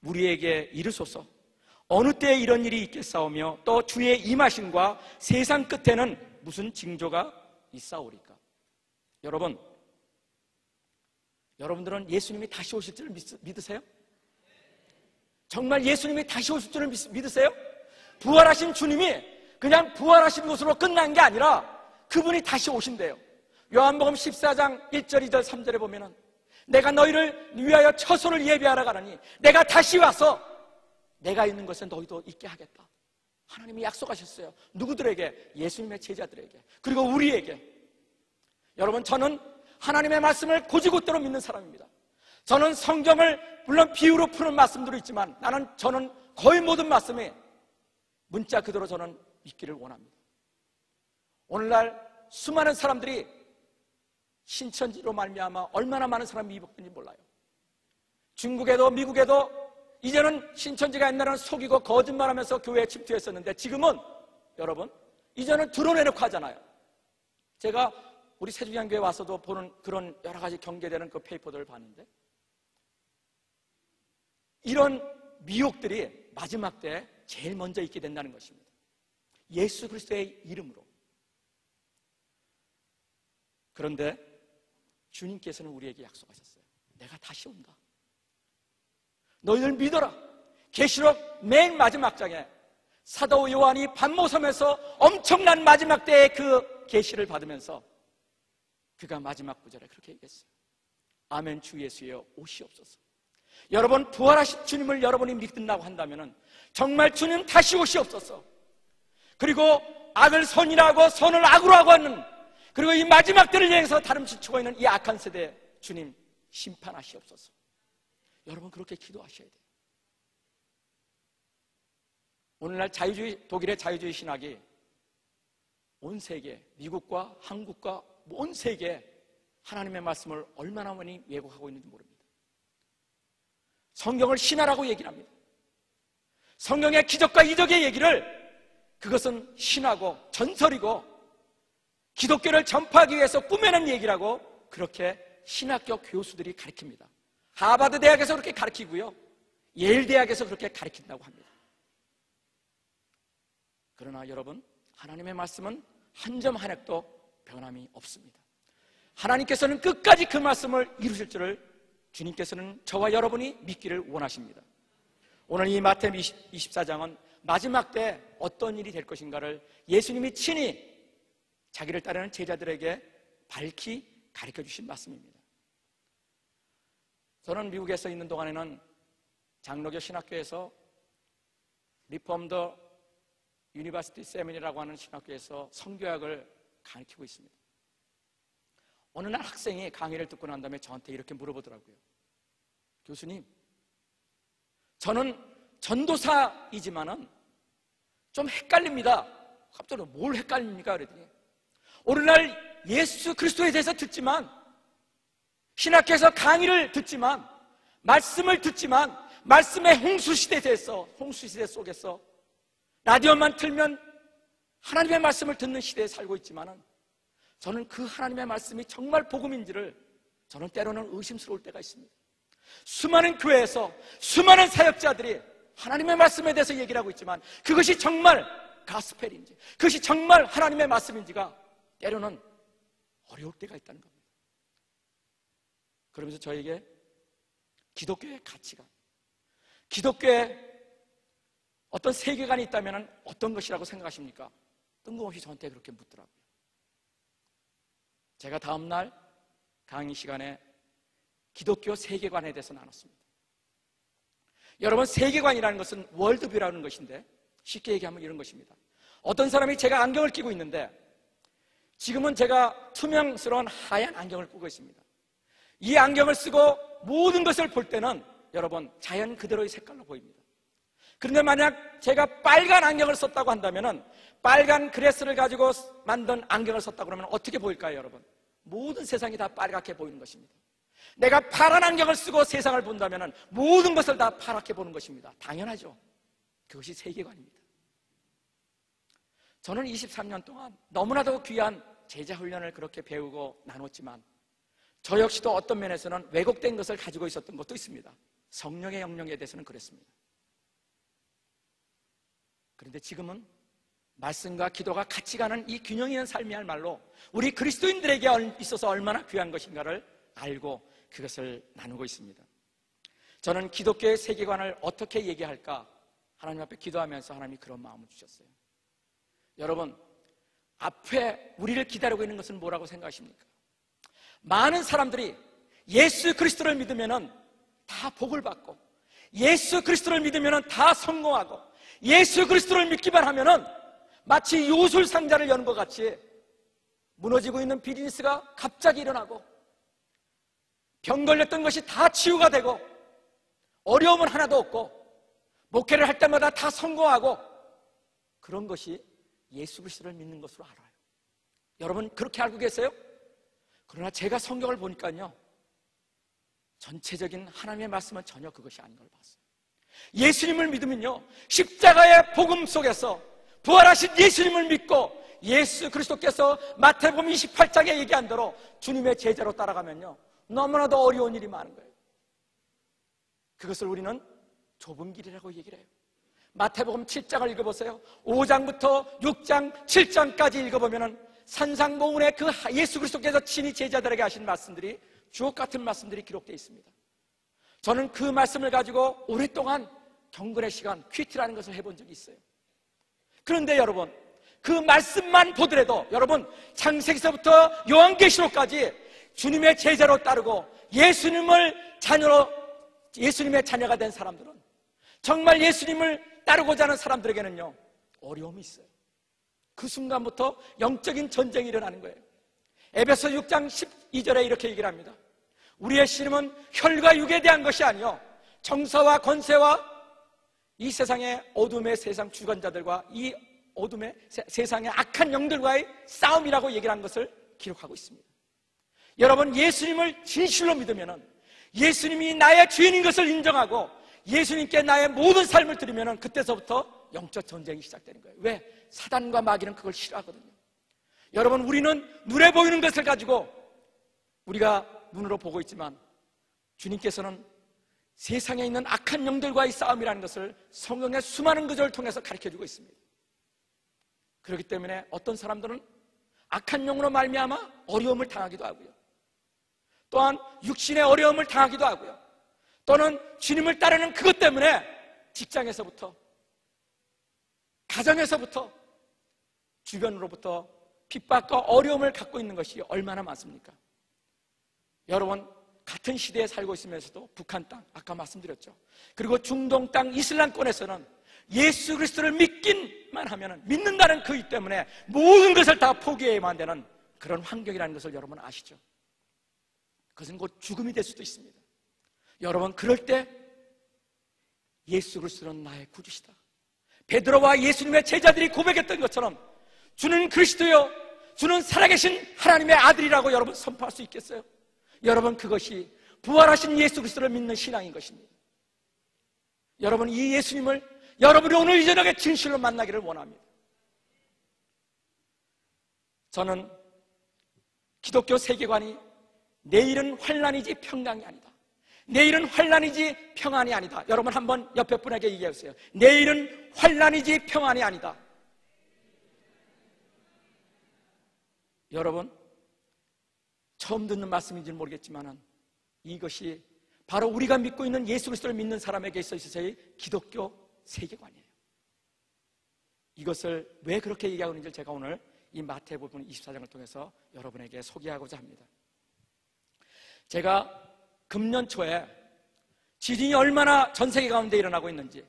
우리에게 이르소서 어느 때에 이런 일이 있겠사오며 또 주의 임하심과 세상 끝에는 무슨 징조가 있사오리까? 여러분들은 예수님이 다시 오실 줄 믿으세요? 정말 예수님이 다시 오실 줄 믿으세요? 부활하신 주님이 그냥 부활하신 것으로 끝난 게 아니라 그분이 다시 오신대요. 요한복음 14장 1절, 2절, 3절에 보면은 내가 너희를 위하여 처소를 예비하러 가느니 내가 다시 와서 내가 있는 곳에 너희도 있게 하겠다. 하나님이 약속하셨어요. 누구들에게? 예수님의 제자들에게, 그리고 우리에게. 여러분, 저는 하나님의 말씀을 곧이곧대로 믿는 사람입니다. 저는 성경을 물론 비유로 푸는 말씀들도 있지만 저는 거의 모든 말씀이 문자 그대로 저는 믿기를 원합니다. 오늘날 수많은 사람들이 신천지로 말미암아 얼마나 많은 사람이 입었는지 몰라요. 중국에도 미국에도 이제는 신천지가 옛날에는 속이고 거짓말하면서 교회에 침투했었는데 지금은 여러분 이제는 드러내놓고 하잖아요. 제가 우리 세종양교회 와서도 보는 그런 여러 가지 경계되는 그 페이퍼들을 봤는데 이런 미혹들이 마지막 때 제일 먼저 있게 된다는 것입니다. 예수 그리스도의 이름으로. 그런데 주님께서는 우리에게 약속하셨어요. 내가 다시 온다. 너희들 믿어라. 계시록 맨 마지막 장에 사도 요한이 반모섬에서 엄청난 마지막 때의 그 계시를 받으면서 그가 마지막 구절에 그렇게 얘기했어요. 아멘. 주 예수여 오시옵소서. 여러분, 부활하신 주님을 여러분이 믿는다고 한다면 정말 주님 다시 오시옵소서. 그리고 악을 선이라고 선을 악으로 하고 하는, 그리고 이 마지막 때를 향해서 다름치고 있는 이 악한 세대에 주님 심판하시옵소서. 여러분 그렇게 기도하셔야 돼요. 오늘날 독일의 자유주의 신학이 온 세계, 미국과 한국과 온 세계에 하나님의 말씀을 얼마나 많이 왜곡하고 있는지 모릅니다. 성경을 신화라고 얘기를 합니다. 성경의 기적과 이적의 얘기를, 그것은 신화고 전설이고 기독교를 전파하기 위해서 꾸며낸 얘기라고 그렇게 신학교 교수들이 가르칩니다. 하버드 대학에서 그렇게 가르치고요, 예일 대학에서 그렇게 가르친다고 합니다. 그러나 여러분, 하나님의 말씀은 한 점 한 획도 변함이 없습니다. 하나님께서는 끝까지 그 말씀을 이루실 줄을 주님께서는 저와 여러분이 믿기를 원하십니다. 오늘 이 마태복음 24장은 마지막 때 어떤 일이 될 것인가를 예수님이 친히 자기를 따르는 제자들에게 밝히 가르쳐 주신 말씀입니다. 저는 미국에서 있는 동안에는 장로교 신학교에서 리폼드 유니버시티 세미니라고 하는 신학교에서 성교학을 가르치고 있습니다. 어느 날 학생이 강의를 듣고 난 다음에 저한테 이렇게 물어보더라고요. 교수님, 저는 전도사이지만은 좀 헷갈립니다. 갑자기 뭘 헷갈립니까? 그랬더니 오늘날 예수 그리스도에 대해서 듣지만, 신학교에서 강의를 듣지만, 말씀을 듣지만, 말씀의 홍수시대 속에서 라디오만 틀면 하나님의 말씀을 듣는 시대에 살고 있지만은 저는 그 하나님의 말씀이 정말 복음인지를 저는 때로는 의심스러울 때가 있습니다. 수많은 교회에서 수많은 사역자들이 하나님의 말씀에 대해서 얘기를 하고 있지만 그것이 정말 가스펠인지, 그것이 정말 하나님의 말씀인지가 때로는 어려울 때가 있다는 겁니다. 그러면서 저에게 기독교의 가치관, 기독교의 어떤 세계관이 있다면 어떤 것이라고 생각하십니까? 뜬금없이 저한테 그렇게 묻더라고요. 제가 다음날 강의 시간에 기독교 세계관에 대해서 나눴습니다. 여러분, 세계관이라는 것은 월드뷰라는 것인데 쉽게 얘기하면 이런 것입니다. 어떤 사람이 제가 안경을 끼고 있는데 지금은 제가 투명스러운 하얀 안경을 끼고 있습니다. 이 안경을 쓰고 모든 것을 볼 때는 여러분 자연 그대로의 색깔로 보입니다. 그런데 만약 제가 빨간 안경을 썼다고 한다면 빨간 그레스를 가지고 만든 안경을 썼다고 그러면 어떻게 보일까요, 여러분? 모든 세상이 다 빨갛게 보이는 것입니다. 내가 파란 안경을 쓰고 세상을 본다면 모든 것을 다 파랗게 보는 것입니다. 당연하죠. 그것이 세계관입니다. 저는 23년 동안 너무나도 귀한 제자 훈련을 그렇게 배우고 나눴지만 저 역시도 어떤 면에서는 왜곡된 것을 가지고 있었던 것도 있습니다. 성령의 영역에 대해서는 그랬습니다. 그런데 지금은 말씀과 기도가 같이 가는 이 균형 있는 삶이야말로 우리 그리스도인들에게 있어서 얼마나 귀한 것인가를 알고 그것을 나누고 있습니다. 저는 기독교의 세계관을 어떻게 얘기할까 하나님 앞에 기도하면서 하나님이 그런 마음을 주셨어요. 여러분, 앞에 우리를 기다리고 있는 것은 뭐라고 생각하십니까? 많은 사람들이 예수 그리스도를 믿으면 다 복을 받고, 예수 그리스도를 믿으면 다 성공하고, 예수 그리스도를 믿기만 하면 마치 요술 상자를 여는 것 같이 무너지고 있는 비즈니스가 갑자기 일어나고, 병 걸렸던 것이 다 치유가 되고, 어려움은 하나도 없고, 목회를 할 때마다 다 성공하고, 그런 것이 예수 그리스도를 믿는 것으로 알아요. 여러분 그렇게 알고 계세요? 그러나 제가 성경을 보니까요, 전체적인 하나님의 말씀은 전혀 그것이 아닌 걸 봤어요. 예수님을 믿으면요, 십자가의 복음 속에서 부활하신 예수님을 믿고 예수 그리스도께서 마태복음 28장에 얘기한 대로 주님의 제자로 따라가면요, 너무나도 어려운 일이 많은 거예요. 그것을 우리는 좁은 길이라고 얘기를 해요. 마태복음 7장을 읽어보세요. 5장부터 6장, 7장까지 읽어보면 산상보훈의 그 예수 그리스도께서 친히 제자들에게 하신 말씀들이 주옥 같은 말씀들이 기록되어 있습니다. 저는 그 말씀을 가지고 오랫동안 경건의 시간, 퀴트라는 것을 해본 적이 있어요. 그런데 여러분, 그 말씀만 보더라도 여러분 창세기서부터 요한계시록까지 주님의 제자로 따르고 예수님의 자녀가 된 사람들은, 정말 예수님을 따르고자 하는 사람들에게는요 어려움이 있어요. 그 순간부터 영적인 전쟁이 일어나는 거예요. 에베소 6장 12절에 이렇게 얘기를 합니다. 우리의 씨름은 혈과 육에 대한 것이 아니요 정사와 권세와 이 세상의 어둠의 세상 주관자들과 이 어둠의 세상의 악한 영들과의 싸움이라고 얘기를 한 것을 기록하고 있습니다. 여러분, 예수님을 진실로 믿으면, 예수님이 나의 주인인 것을 인정하고 예수님께 나의 모든 삶을 드리면 그때서부터 영적 전쟁이 시작되는 거예요. 왜? 사단과 마귀는 그걸 싫어하거든요. 여러분, 우리는 눈에 보이는 것을 가지고 우리가 눈으로 보고 있지만 주님께서는 세상에 있는 악한 영들과의 싸움이라는 것을 성경의 수많은 구절을 통해서 가르쳐주고 있습니다. 그렇기 때문에 어떤 사람들은 악한 영으로 말미암아 어려움을 당하기도 하고요. 또한 육신의 어려움을 당하기도 하고요. 또는 주님을 따르는 그것 때문에 직장에서부터, 가정에서부터, 주변으로부터 핍박과 어려움을 갖고 있는 것이 얼마나 많습니까? 여러분, 같은 시대에 살고 있으면서도 북한 땅, 아까 말씀드렸죠. 그리고 중동 땅, 이슬람권에서는 예수 그리스도를 믿긴만 하면, 믿는다는 그 이 때문에 모든 것을 다 포기해야만 되는 그런 환경이라는 것을 여러분 아시죠? 그것은 곧 죽음이 될 수도 있습니다. 여러분, 그럴 때 예수 그리스도는 나의 구주시다. 베드로와 예수님의 제자들이 고백했던 것처럼 주는 그리스도요, 주는 살아계신 하나님의 아들이라고 여러분 선포할 수 있겠어요? 여러분, 그것이 부활하신 예수 그리스도를 믿는 신앙인 것입니다. 여러분, 이 예수님을 여러분이 오늘 이 저녁에 진실로 만나기를 원합니다. 저는 기독교 세계관이 내일은 환난이지 평강이 아니다, 내일은 환난이지 평안이 아니다. 여러분, 한번 옆에 분에게 얘기해 주세요. 내일은 환난이지 평안이 아니다. 여러분, 처음 듣는 말씀인지는 모르겠지만 이것이 바로 우리가 믿고 있는 예수 그리스도를 믿는 사람에게 있어서의 기독교 세계관이에요. 이것을 왜 그렇게 얘기하고 있는지 제가 오늘 이 마태복음 24장을 통해서 여러분에게 소개하고자 합니다. 제가 금년 초에 지진이 얼마나 전 세계 가운데 일어나고 있는지,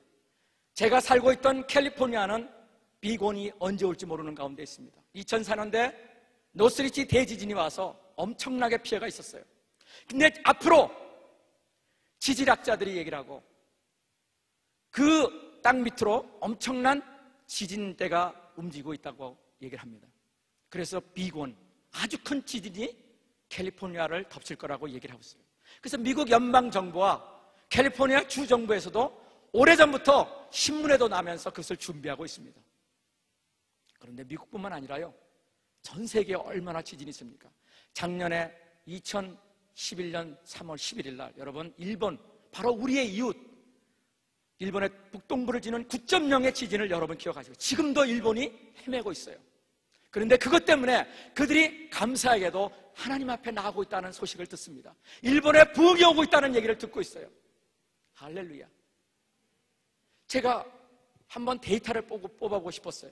제가 살고 있던 캘리포니아는 비곤이 언제 올지 모르는 가운데 있습니다. 2004년대 노스리치 대지진이 와서 엄청나게 피해가 있었어요. 근데 앞으로 지질학자들이 얘기를 하고 그 땅 밑으로 엄청난 지진대가 움직이고 있다고 얘기를 합니다. 그래서 비곤, 아주 큰 지진이 캘리포니아를 덮칠 거라고 얘기를 하고 있어요. 그래서 미국 연방정부와 캘리포니아 주정부에서도 오래전부터 신문에도 나면서 그것을 준비하고 있습니다. 그런데 미국뿐만 아니라요, 전 세계에 얼마나 지진이 있습니까? 작년에 2011년 3월 11일 날 여러분, 일본, 바로 우리의 이웃 일본의 북동부를 지는 9.0의 지진을 여러분 기억하시고, 지금도 일본이 헤매고 있어요. 그런데 그것 때문에 그들이 감사하게도 하나님 앞에 나가고 있다는 소식을 듣습니다. 일본에 부흥이 오고 있다는 얘기를 듣고 있어요. 할렐루야. 제가 한번 데이터를 뽑아보고 싶었어요.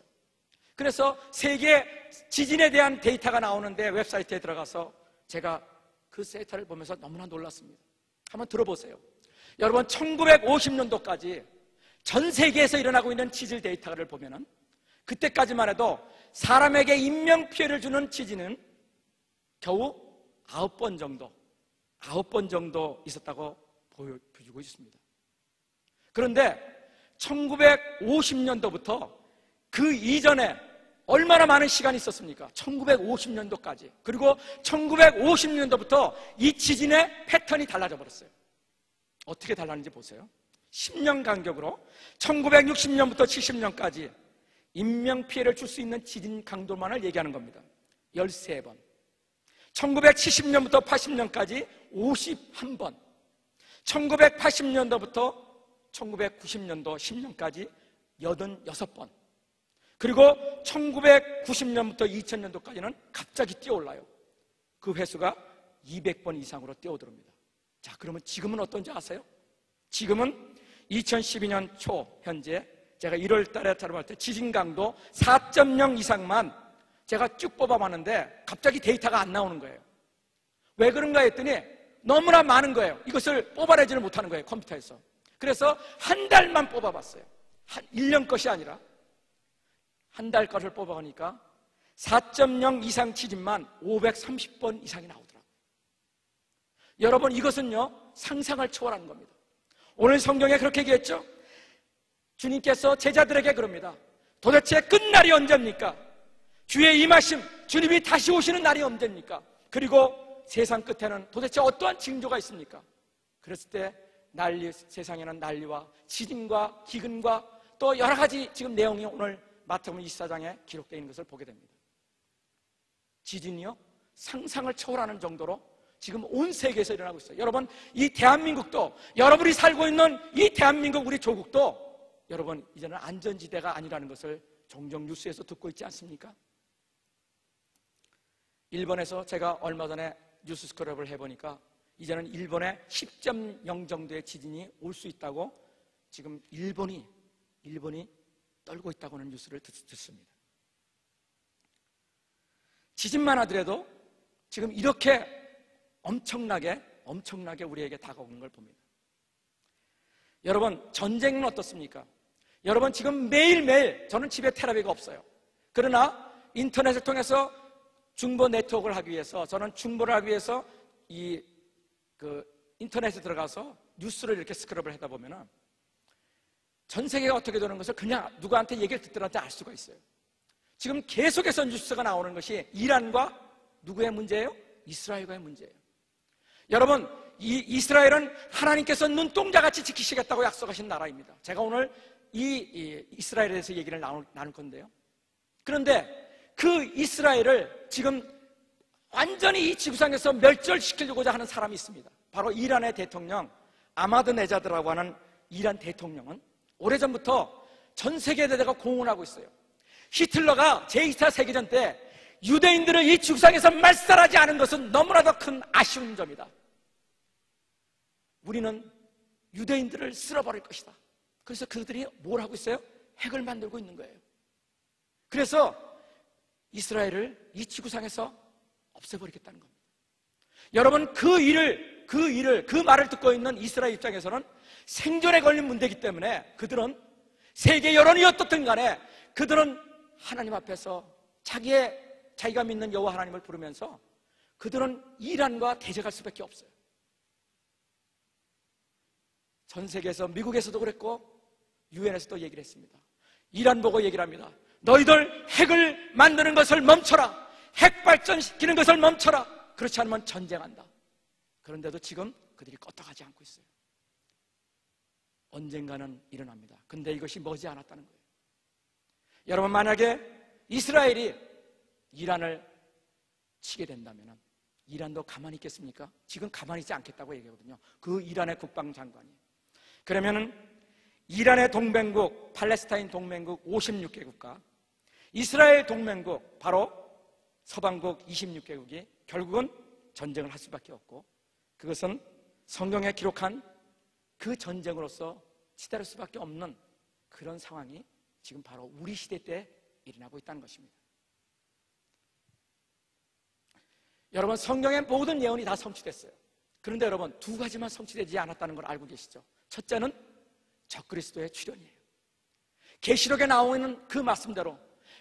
그래서 세계 지진에 대한 데이터가 나오는데 웹사이트에 들어가서 제가 그 데이터를 보면서 너무나 놀랐습니다. 한번 들어보세요. 여러분, 1950년도까지 전 세계에서 일어나고 있는 지질 데이터를 보면은 그때까지만 해도 사람에게 인명피해를 주는 지진은 겨우 9번 정도 있었다고 보여주고 있습니다. 그런데 1950년도부터 그 이전에 얼마나 많은 시간이 있었습니까? 1950년도까지. 그리고 1950년도부터 이 지진의 패턴이 달라져 버렸어요. 어떻게 달랐는지 보세요. 10년 간격으로 1960년부터 70년까지 인명피해를 줄 수 있는 지진 강도만을 얘기하는 겁니다. 13번. 1970년부터 80년까지 51번. 1980년도부터 1990년도 10년까지 86번. 그리고 1990년부터 2000년도까지는 갑자기 뛰어올라요. 그 횟수가 200번 이상으로 뛰어오릅니다. 자, 그러면 지금은 어떤지 아세요? 지금은 2012년 초 현재 제가 1월 달에 촬영할 때 지진 강도 4.0 이상만 제가 쭉 뽑아봤는데 갑자기 데이터가 안 나오는 거예요. 왜 그런가 했더니 너무나 많은 거예요. 이것을 뽑아내지를 못하는 거예요, 컴퓨터에서. 그래서 한 달만 뽑아봤어요. 한 1년 것이 아니라 한 달 것을 뽑아보니까 4.0 이상 지진만 530번 이상이 나오더라고요. 여러분, 이것은요 상상을 초월하는 겁니다. 오늘 성경에 그렇게 얘기했죠. 주님께서 제자들에게 그럽니다. 도대체 끝날이 언제입니까? 주의 임하심, 주님이 다시 오시는 날이 언제입니까? 그리고 세상 끝에는 도대체 어떠한 징조가 있습니까? 그랬을 때 세상에는 난리와 지진과 기근과 또 여러 가지 지금 내용이 오늘 마태복음 24장에 기록되어 있는 것을 보게 됩니다. 지진이요 상상을 초월하는 정도로 지금 온 세계에서 일어나고 있어요. 여러분, 이 대한민국도, 여러분이 살고 있는 이 대한민국 우리 조국도 여러분 이제는 안전지대가 아니라는 것을 종종 뉴스에서 듣고 있지 않습니까? 일본에서 제가 얼마 전에 뉴스 스크랩을 해보니까 이제는 일본에 10.0 정도의 지진이 올 수 있다고 지금 일본이 떨고 있다고 하는 뉴스를 듣습니다. 지진만 하더라도 지금 이렇게 엄청나게 우리에게 다가오는 걸 봅니다. 여러분, 전쟁은 어떻습니까? 여러분, 지금 매일매일 저는 집에 테레비가 없어요. 그러나 인터넷을 통해서 중보 네트워크를 하기 위해서, 저는 중보를 하기 위해서 인터넷에 들어가서 뉴스를 이렇게 스크럽을 하다 보면은 전 세계가 어떻게 되는 것을 그냥 누구한테 얘기를 듣더라도 알 수가 있어요. 지금 계속해서 뉴스가 나오는 것이 이란과 누구의 문제예요? 이스라엘과의 문제예요. 여러분, 이 이스라엘은 하나님께서 눈동자같이 지키시겠다고 약속하신 나라입니다. 제가 오늘 이 이스라엘에 대해서 얘기를 나눌 건데요. 그런데 그 이스라엘을 지금 완전히 이 지구상에서 멸절시키려고자 하는 사람이 있습니다. 바로 이란의 대통령 아마드네자드라고 하는 이란 대통령은 오래전부터 전 세계에 대해서 공언하고 있어요. 히틀러가 제2차 세계전 때 유대인들을 이 지구상에서 말살하지 않은 것은 너무나도 큰 아쉬운 점이다. 우리는 유대인들을 쓸어버릴 것이다. 그래서 그들이 뭘 하고 있어요? 핵을 만들고 있는 거예요. 그래서 이스라엘을 이 지구상에서 없애버리겠다는 겁니다. 여러분, 그 말을 듣고 있는 이스라엘 입장에서는 생존에 걸린 문제이기 때문에 그들은 세계 여론이 어떻든 간에 그들은 하나님 앞에서 자기가 믿는 여호와 하나님을 부르면서 그들은 이란과 대적할 수밖에 없어요. 전 세계에서 미국에서도 그랬고 유엔에서도 얘기를 했습니다. 이란 보고 얘기를 합니다. 너희들 핵을 만드는 것을 멈춰라. 핵 발전시키는 것을 멈춰라. 그렇지 않으면 전쟁한다. 그런데도 지금 그들이 껐다가지 않고 있어요. 언젠가는 일어납니다. 근데 이것이 머지 않았다는 거예요. 여러분, 만약에 이스라엘이 이란을 치게 된다면 이란도 가만히 있겠습니까? 지금 가만히 있지 않겠다고 얘기하거든요. 그 이란의 국방장관이. 그러면은 이란의 동맹국, 팔레스타인 동맹국 56개국과 이스라엘 동맹국, 바로 서방국 26개국이 결국은 전쟁을 할 수밖에 없고, 그것은 성경에 기록한 그 전쟁으로서 치달을 수밖에 없는 그런 상황이 지금 바로 우리 시대 때 일어나고 있다는 것입니다. 여러분, 성경의 모든 예언이 다 성취됐어요. 그런데 여러분, 두 가지만 성취되지 않았다는 걸 알고 계시죠? 첫째는 적그리스도의 출현이에요. 계시록에 나오는 그 말씀대로,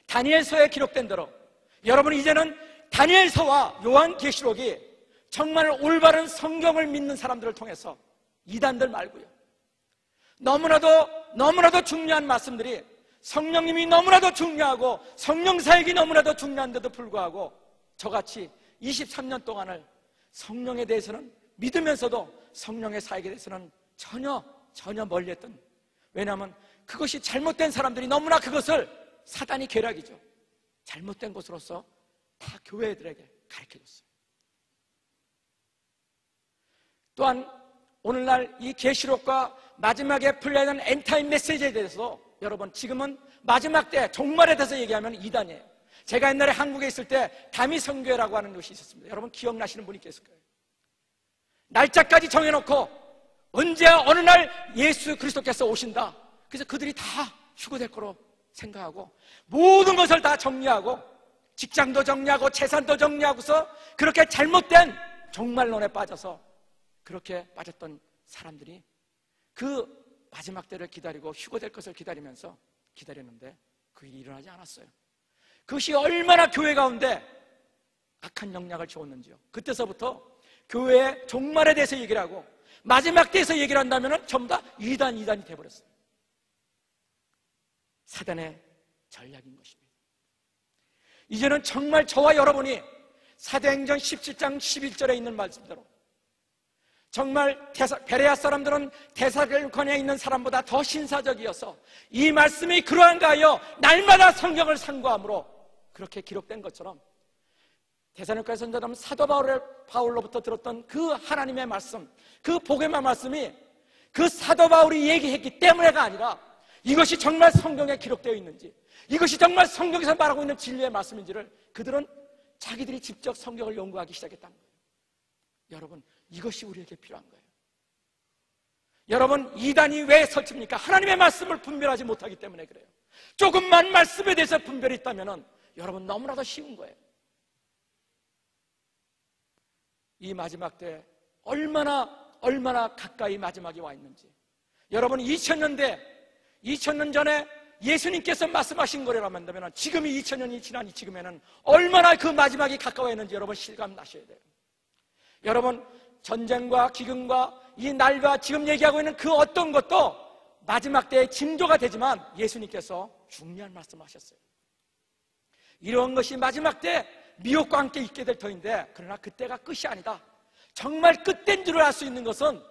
다니엘서에 기록된 대로 여러분, 이제는 다니엘서와 요한계시록이 정말 올바른 성경을 믿는 사람들을 통해서 이단들 말고요, 너무나도 중요한 말씀들이, 성령님이 너무나도 중요하고 성령 사역이 너무나도 중요한데도 불구하고 저같이 23년 동안을 성령에 대해서는 믿으면서도 성령의 사역에 대해서는 전혀 멀리했던, 왜냐하면 그것이 잘못된 사람들이 너무나 그것을 사단이 계략이죠. 잘못된 것으로서 다 교회들에게 가르쳐줬어요. 또한 오늘날 이 계시록과 마지막에 풀려있는 엔타임 메시지에 대해서 여러분, 지금은 마지막 때 종말에 대해서 얘기하면 이단이에요. 제가 옛날에 한국에 있을 때 다미성교회라고 하는 것이 있었습니다. 여러분 기억나시는 분이 계실 거예요. 날짜까지 정해놓고 언제 어느 날 예수 그리스도께서 오신다. 그래서 그들이 다 휴거될 거로 생각하고 모든 것을 다 정리하고 직장도 정리하고 재산도 정리하고서 그렇게 잘못된 종말론에 빠져서 그렇게 빠졌던 사람들이 그 마지막 때를 기다리고 휴거될 것을 기다리면서 기다렸는데 그 일이 일어나지 않았어요. 그것이 얼마나 교회 가운데 악한 영향을 주었는지요. 그때서부터 교회의 종말에 대해서 얘기를 하고 마지막 때에서 얘기를 한다면 전부 다 이단이 돼버렸어요. 사단의 전략인 것입니다. 이제는 정말 저와 여러분이 사도행전 17장 11절에 있는 말씀대로 정말 베레아 사람들은 데살로니가에 있는 사람보다 더 신사적이어서 이 말씀이 그러한가 하여 날마다 성경을 상고함으로 그렇게 기록된 것처럼 데살로니가 선자라면 사도 바울로부터 들었던 그 하나님의 말씀, 그 복음의 말씀이 그 사도 바울이 얘기했기 때문에가 아니라 이것이 정말 성경에 기록되어 있는지, 이것이 정말 성경에서 말하고 있는 진리의 말씀인지를 그들은 자기들이 직접 성경을 연구하기 시작했다는 거예요. 여러분, 이것이 우리에게 필요한 거예요. 여러분, 이단이 왜 설칩니까? 하나님의 말씀을 분별하지 못하기 때문에 그래요. 조금만 말씀에 대해서 분별이 있다면 여러분 너무나도 쉬운 거예요. 이 마지막 때 얼마나 가까이 마지막이 와 있는지. 여러분, 2000년 전에 예수님께서 말씀하신 거라고 한다면 지금이 2000년이 지난 지금에는 얼마나 그 마지막이 가까워 있는지 여러분 실감 나셔야 돼요. 여러분, 전쟁과 기근과 이 날과 지금 얘기하고 있는 그 어떤 것도 마지막 때의 징조가 되지만 예수님께서 중요한 말씀하셨어요. 이런 것이 마지막 때 미혹과 함께 있게 될 터인데, 그러나 그때가 끝이 아니다. 정말 끝된 줄을 알 수 있는 것은,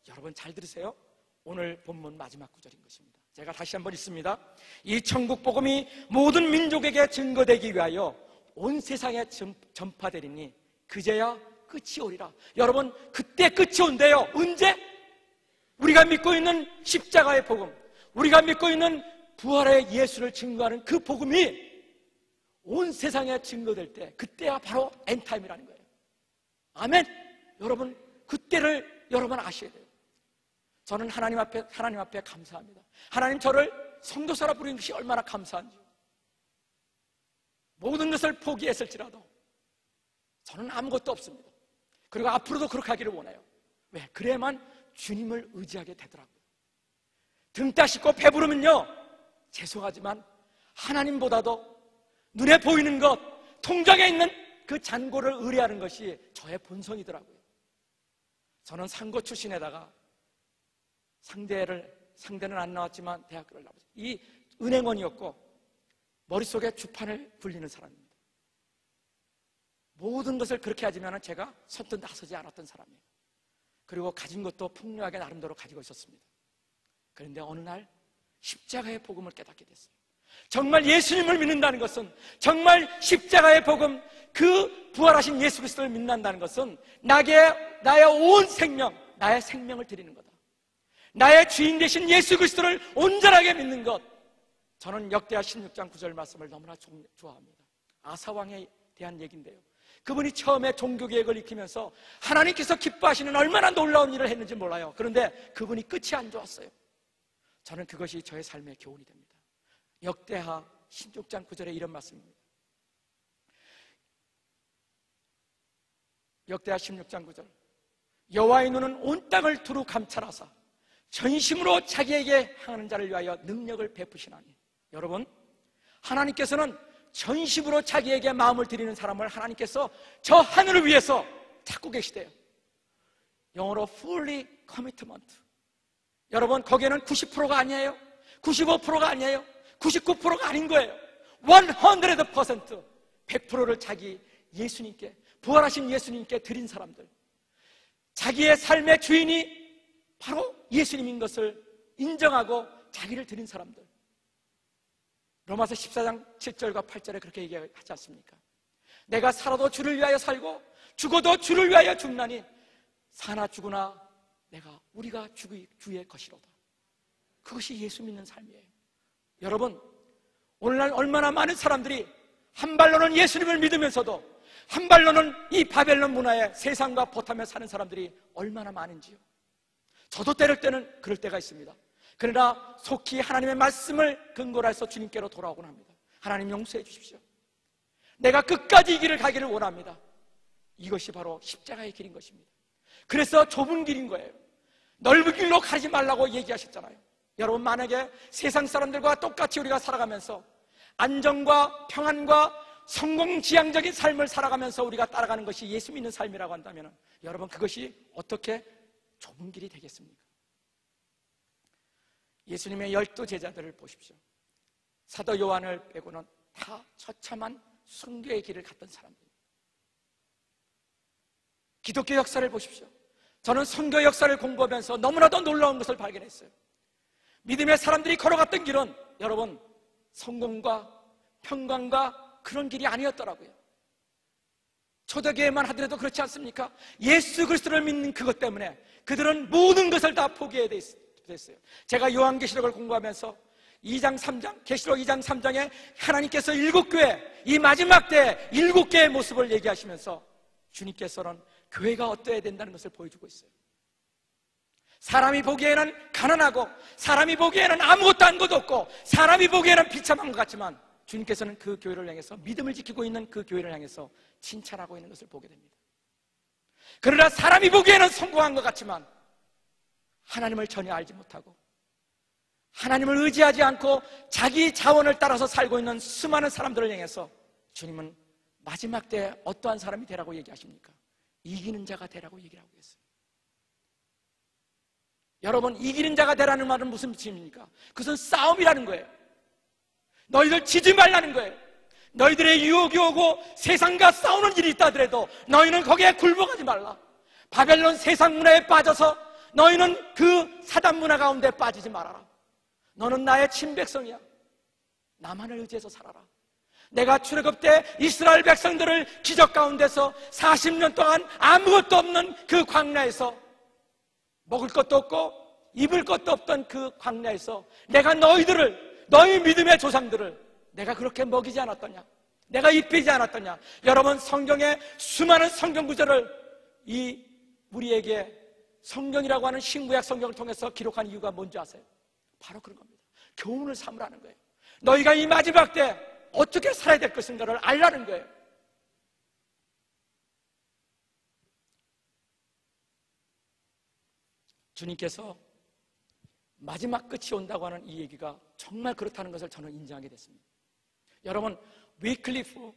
여러분 잘 들으세요. 오늘 본문 마지막 구절인 것입니다. 제가 다시 한번 읽습니다. 이 천국 복음이 모든 민족에게 증거되기 위하여 온 세상에 전파되리니 그제야 끝이 오리라. 여러분, 그때 끝이 온대요. 언제? 우리가 믿고 있는 십자가의 복음, 우리가 믿고 있는 부활의 예수를 증거하는 그 복음이 온 세상에 증거될 때, 그때가 바로 엔타임이라는 거예요. 아멘. 여러분, 그때를 여러분 아셔야 돼요. 저는 하나님 앞에 감사합니다. 하나님 저를 성도사라 부르는 것이 얼마나 감사한지. 모든 것을 포기했을지라도 저는 아무것도 없습니다. 그리고 앞으로도 그렇게 하기를 원해요. 왜? 그래야만 주님을 의지하게 되더라고요. 등 따시고 배부르면요, 죄송하지만 하나님보다도 눈에 보이는 것, 통장에 있는 그 잔고를 의뢰하는 것이 저의 본성이더라고요. 저는 상고 출신에다가 상대는 안 나왔지만 대학교를 나왔어요. 이 은행원이었고 머릿속에 주판을 굴리는 사람입니다. 모든 것을 그렇게 하지만 제가 선뜻 나서지 않았던 사람이에요. 그리고 가진 것도 풍요하게 나름대로 가지고 있었습니다. 그런데 어느 날 십자가의 복음을 깨닫게 됐어요. 정말 예수님을 믿는다는 것은, 정말 십자가의 복음, 그 부활하신 예수 그리스도를 믿는다는 것은 나의 온 생명, 나의 생명을 드리는 거다. 나의 주인 되신 예수 그리스도를 온전하게 믿는 것. 저는 역대하 16장 9절 말씀을 너무나 좋아합니다. 아사왕에 대한 얘기인데요, 그분이 처음에 종교개혁을 익히면서 하나님께서 기뻐하시는 얼마나 놀라운 일을 했는지 몰라요. 그런데 그분이 끝이 안 좋았어요. 저는 그것이 저의 삶의 교훈이 됩니다. 역대하 16장 9절에 이런 말씀입니다. 역대하 16장 9절. 여호와의 눈은 온 땅을 두루 감찰하사 전심으로 자기에게 향하는 자를 위하여 능력을 베푸시나니. 여러분, 하나님께서는 전심으로 자기에게 마음을 드리는 사람을 하나님께서 저 하늘을 위해서 찾고 계시대요. 영어로 fully commitment. 여러분, 거기에는 90%가 아니에요, 95%가 아니에요, 99%가 아닌 거예요. 100%, 100%를 자기 예수님께, 부활하신 예수님께 드린 사람들, 자기의 삶의 주인이 바로 예수님인 것을 인정하고 자기를 드린 사람들. 로마서 14장 7절과 8절에 그렇게 얘기하지 않습니까? 내가 살아도 주를 위하여 살고 죽어도 주를 위하여 죽나니 사나 죽으나 우리가 주의 것이로다. 그것이 예수 믿는 삶이에요. 여러분, 오늘날 얼마나 많은 사람들이 한 발로는 예수님을 믿으면서도 한 발로는 이 바벨론 문화에 세상과 보타며 사는 사람들이 얼마나 많은지요. 저도 때를 때는 그럴 때가 있습니다. 그러나 속히 하나님의 말씀을 근거로 해서 주님께로 돌아오곤 합니다. 하나님 용서해 주십시오. 내가 끝까지 이 길을 가기를 원합니다. 이것이 바로 십자가의 길인 것입니다. 그래서 좁은 길인 거예요. 넓은 길로 가지 말라고 얘기하셨잖아요. 여러분, 만약에 세상 사람들과 똑같이 우리가 살아가면서 안정과 평안과 성공지향적인 삶을 살아가면서 우리가 따라가는 것이 예수 믿는 삶이라고 한다면 여러분, 그것이 어떻게 좁은 길이 되겠습니까? 예수님의 12 제자들을 보십시오. 사도 요한을 빼고는 다 처참한 순교의 길을 갔던 사람들입니다. 기독교 역사를 보십시오. 저는 선교 역사를 공부하면서 너무나도 놀라운 것을 발견했어요. 믿음의 사람들이 걸어갔던 길은 여러분, 성공과 평강과 그런 길이 아니었더라고요. 초대교회만 하더라도 그렇지 않습니까? 예수 그리스도를 믿는 그것 때문에 그들은 모든 것을 다 포기해야 됐어요. 제가 요한계시록을 공부하면서 2장 3장 계시록 2장 3장에 하나님께서 7교회, 이 마지막 때 7개의 모습을 얘기하시면서 주님께서는 교회가 어떠해야 된다는 것을 보여주고 있어요. 사람이 보기에는 가난하고, 사람이 보기에는 아무것도 한 것도 없고, 사람이 보기에는 비참한 것 같지만 주님께서는 그 교회를 향해서, 믿음을 지키고 있는 그 교회를 향해서 칭찬하고 있는 것을 보게 됩니다. 그러나 사람이 보기에는 성공한 것 같지만 하나님을 전혀 알지 못하고 하나님을 의지하지 않고 자기 자원을 따라서 살고 있는 수많은 사람들을 향해서 주님은 마지막 때 어떠한 사람이 되라고 얘기하십니까? 이기는 자가 되라고 얘기를 하고 계세요. 여러분, 이기는 자가 되라는 말은 무슨 뜻입니까? 그것은 싸움이라는 거예요. 너희들 지지 말라는 거예요. 너희들의 유혹이 오고 세상과 싸우는 일이 있다 하더라도 너희는 거기에 굴복하지 말라. 바벨론 세상 문화에 빠져서 너희는 그 사단 문화 가운데 빠지지 말아라. 너는 나의 친백성이야. 나만을 의지해서 살아라. 내가 출애굽 때 이스라엘 백성들을 기적 가운데서 40년 동안 아무것도 없는 그 광야에서, 먹을 것도 없고 입을 것도 없던 그 광야에서 내가 너희들을, 너희 믿음의 조상들을 내가 그렇게 먹이지 않았더냐? 내가 입히지 않았더냐? 여러분, 성경의 수많은 성경 구절을 우리에게 성경이라고 하는 신구약 성경을 통해서 기록한 이유가 뭔지 아세요? 바로 그런 겁니다. 교훈을 삼으라는 거예요. 너희가 이 마지막 때 어떻게 살아야 될 것인가를 알라는 거예요. 주님께서 마지막 끝이 온다고 하는 이 얘기가 정말 그렇다는 것을 저는 인정하게 됐습니다. 여러분, 위클리프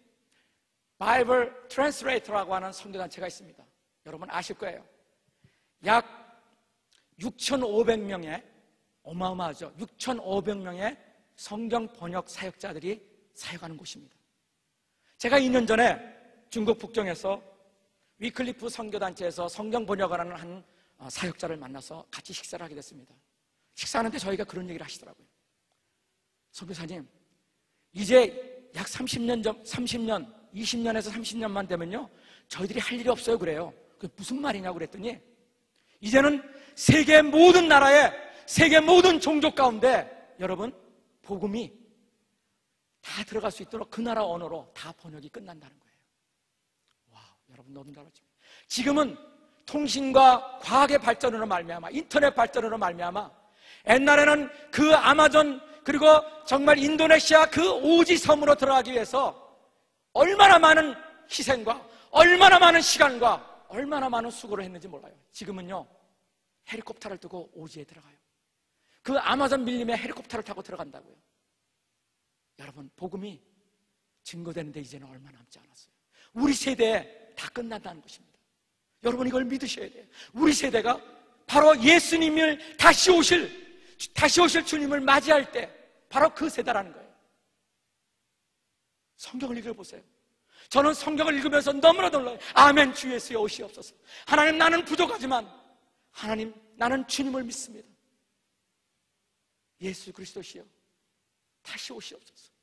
바이블 트랜스레이터라고 하는 선교단체가 있습니다. 여러분 아실 거예요. 약 6,500명의, 어마어마하죠, 6,500명의 성경 번역 사역자들이 사역하는 곳입니다. 제가 2년 전에 중국 북경에서 위클리프 선교단체에서 성경 번역을 하는 한 사역자를 만나서 같이 식사를 하게 됐습니다. 식사하는데 저희가 그런 얘기를 하시더라고요. 선교사님, 이제 약 30년, 20년에서 30년만 되면요 저희들이 할 일이 없어요. 그래요. 그게 무슨 말이냐고 그랬더니, 이제는 세계 모든 나라에, 세계 모든 종족 가운데 여러분 복음이 다 들어갈 수 있도록 그 나라 언어로 다 번역이 끝난다는 거예요. 와, 여러분 너무 잘하죠. 지금은 통신과 과학의 발전으로 말미암아, 인터넷 발전으로 말미암아, 옛날에는 그 아마존, 그리고 정말 인도네시아 그 오지 섬으로 들어가기 위해서 얼마나 많은 희생과 얼마나 많은 시간과 얼마나 많은 수고를 했는지 몰라요. 지금은요 헬리콥터를 두고 오지에 들어가요. 그 아마존 밀림에 헬리콥터를 타고 들어간다고요. 여러분, 복음이 증거되는데 이제는 얼마 남지 않았어요. 우리 세대에 다 끝난다는 것입니다. 여러분, 이걸 믿으셔야 돼요. 우리 세대가 바로 예수님을 다시 오실 주님을 맞이할 때 바로 그 세대라는 거예요. 성경을 읽어보세요. 저는 성경을 읽으면서 너무나 놀라요. 아멘, 주 예수여 오시옵소서. 하나님, 나는 부족하지만 하나님, 나는 주님을 믿습니다. 예수 그리스도시여 다시 오시옵소서.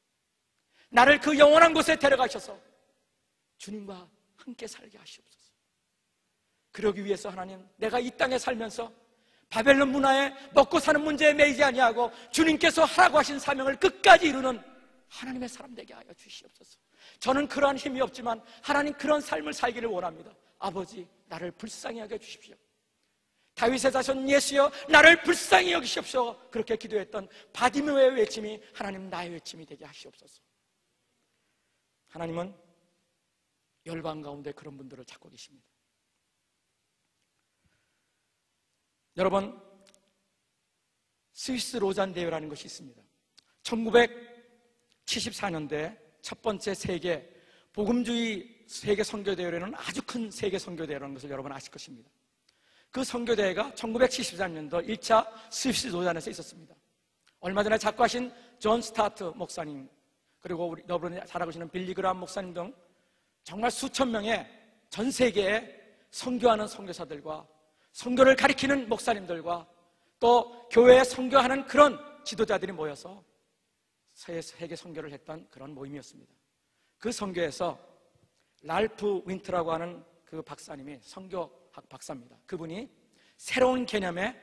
나를 그 영원한 곳에 데려가셔서 주님과 함께 살게 하시옵소서. 그러기 위해서 하나님, 내가 이 땅에 살면서 바벨론 문화에 먹고 사는 문제에 매이지 아니하고 주님께서 하라고 하신 사명을 끝까지 이루는 하나님의 사람 되게 하여 주시옵소서. 저는 그러한 힘이 없지만 하나님, 그런 삶을 살기를 원합니다. 아버지, 나를 불쌍히 여겨 주십시오. 다윗의 자손 예수여 나를 불쌍히 여기시옵소서. 그렇게 기도했던 바디메오의 외침이 하나님 나의 외침이 되게 하시옵소서. 하나님은 열방 가운데 그런 분들을 찾고 계십니다. 여러분, 스위스 로잔 대회라는 것이 있습니다. 1974년대 첫 번째 세계 복음주의 세계 선교대회라는 아주 큰 세계 선교대회라는 것을 여러분 아실 것입니다. 그 선교대회가 1973년도 1차 스위스 로잔에서 있었습니다. 얼마 전에 작고하신 존 스타트 목사님, 그리고 우리 여러분이 잘 알고 계시는 빌리그람 목사님 등 정말 수천 명의 전 세계에 선교하는 선교사들과 선교를 가리키는 목사님들과 또 교회에 선교하는 그런 지도자들이 모여서 세계 선교를 했던 그런 모임이었습니다. 그 선교에서 랄프 윈트라고 하는 그 박사님이 선교학 박사입니다. 그분이 새로운 개념의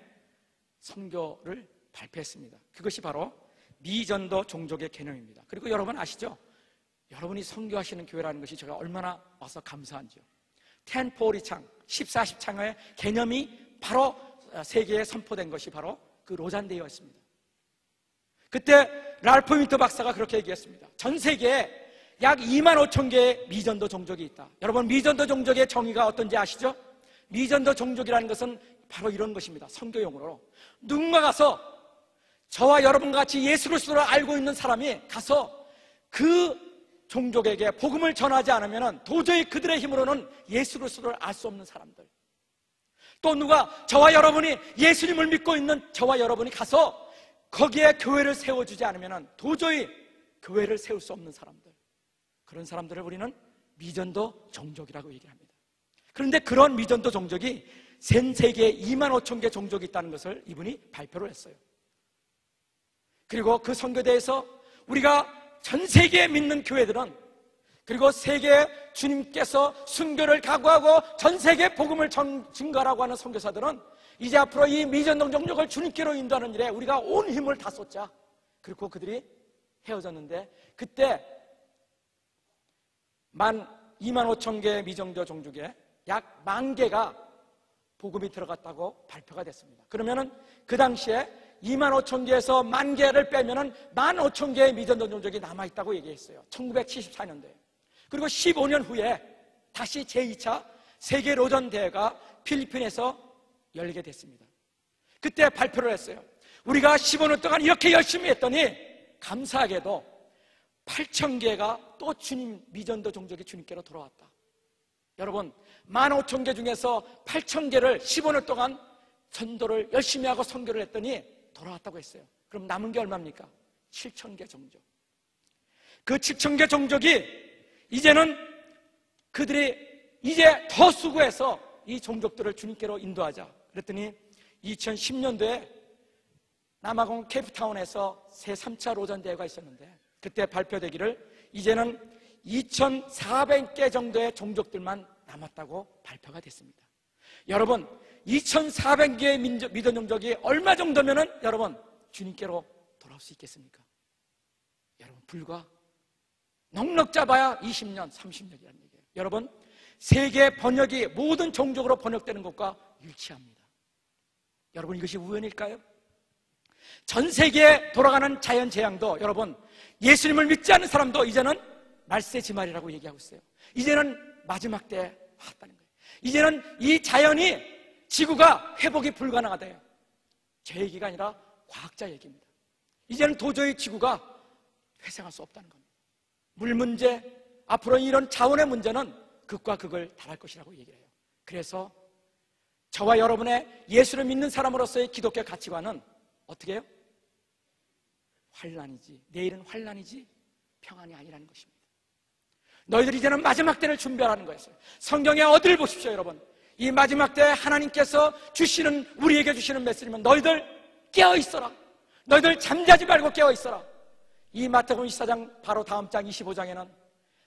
선교를 발표했습니다. 그것이 바로 미전도 종족의 개념입니다. 그리고 여러분 아시죠? 여러분이 선교하시는 교회라는 것이 제가 얼마나 와서 감사한지요. 1040창, 1410창의 개념이 바로 세계에 선포된 것이 바로 그 로잔대회였습니다. 그때 랄프 윈터 박사가 그렇게 얘기했습니다. 전 세계에 약 2만 5천 개의 미전도 종족이 있다. 여러분, 미전도 종족의 정의가 어떤지 아시죠? 미전도 종족이라는 것은 바로 이런 것입니다. 선교용어로 누군가 가서 저와 여러분과 같이 예수 그리스도를 알고 있는 사람이 가서 그 종족에게 복음을 전하지 않으면 도저히 그들의 힘으로는 예수 그리스도를 알 수 없는 사람들, 또 누가 저와 여러분이 예수님을 믿고 있는 저와 여러분이 가서 거기에 교회를 세워주지 않으면 도저히 교회를 세울 수 없는 사람들, 그런 사람들을 우리는 미전도 종족이라고 얘기합니다. 그런데 그런 미전도 종족이 전 세계에 2만 5천 개 종족이 있다는 것을 이분이 발표를 했어요. 그리고 그 선교대에서 우리가 전 세계에 믿는 교회들은, 그리고 세계에 주님께서 순교를 각오하고 전 세계에 복음을 증거하라고 하는 선교사들은 이제 앞으로 이 미전도 종족을 주님께로 인도하는 일에 우리가 온 힘을 다 쏟자. 그리고 그들이 헤어졌는데, 그때 2만 5천 개의 미전도 종족에 약 10,000개가 복음이 들어갔다고 발표가 됐습니다. 그러면은 그 당시에 2만 5천 개에서 10,000개를 빼면은 15,000개의 미전도 종족이 남아있다고 얘기했어요. 1974년도에. 그리고 15년 후에 다시 제2차 세계 로전 대회가 필리핀에서 열리게 됐습니다. 그때 발표를 했어요. 우리가 15년 동안 이렇게 열심히 했더니 감사하게도 8,000개가 또 주님, 미전도 종족이 주님께로 돌아왔다. 여러분, 15,000개 중에서 8,000개를 15년 동안 전도를 열심히 하고 선교를 했더니 돌아왔다고 했어요. 그럼 남은 게 얼마입니까? 7,000개 종족. 그 7,000개 종족이 이제는 그들이 이제 더 수고해서 이 종족들을 주님께로 인도하자. 그랬더니 2010년도에 남아공 케이프타운에서 제3차 로전 대회가 있었는데, 그때 발표되기를 이제는 2,400개 정도의 종족들만 남았다고 발표가 됐습니다. 여러분, 2,400개의 미전 종족이 얼마 정도면은 여러분 주님께로 돌아올 수 있겠습니까? 여러분, 불과 넉넉 잡아야 20년, 30년이라는 얘기예요. 여러분, 세계 번역이 모든 종족으로 번역되는 것과 일치합니다. 여러분, 이것이 우연일까요? 전 세계에 돌아가는 자연재앙도 여러분, 예수님을 믿지 않는 사람도 이제는 말세지말이라고 얘기하고 있어요. 이제는 마지막 때에 왔다는 거예요. 이제는 이 자연이, 지구가 회복이 불가능하대요. 제 얘기가 아니라 과학자 얘기입니다. 이제는 도저히 지구가 회생할 수 없다는 겁니다. 물 문제, 앞으로 이런 자원의 문제는 극과 극을 달할 것이라고 얘기를 해요. 그래서 저와 여러분의 예수를 믿는 사람으로서의 기독교 가치관은 어떻게 해요? 환난이지, 내일은 환난이지 평안이 아니라는 것입니다. 너희들이 이제는 마지막 때를 준비하라는 거였어요. 성경의 어디를 보십시오, 여러분. 이 마지막 때 하나님께서 주시는, 우리에게 주시는 메시지는 너희들 깨어있어라. 너희들 잠자지 말고 깨어있어라. 이 마태복음 24장 바로 다음 장 25장에는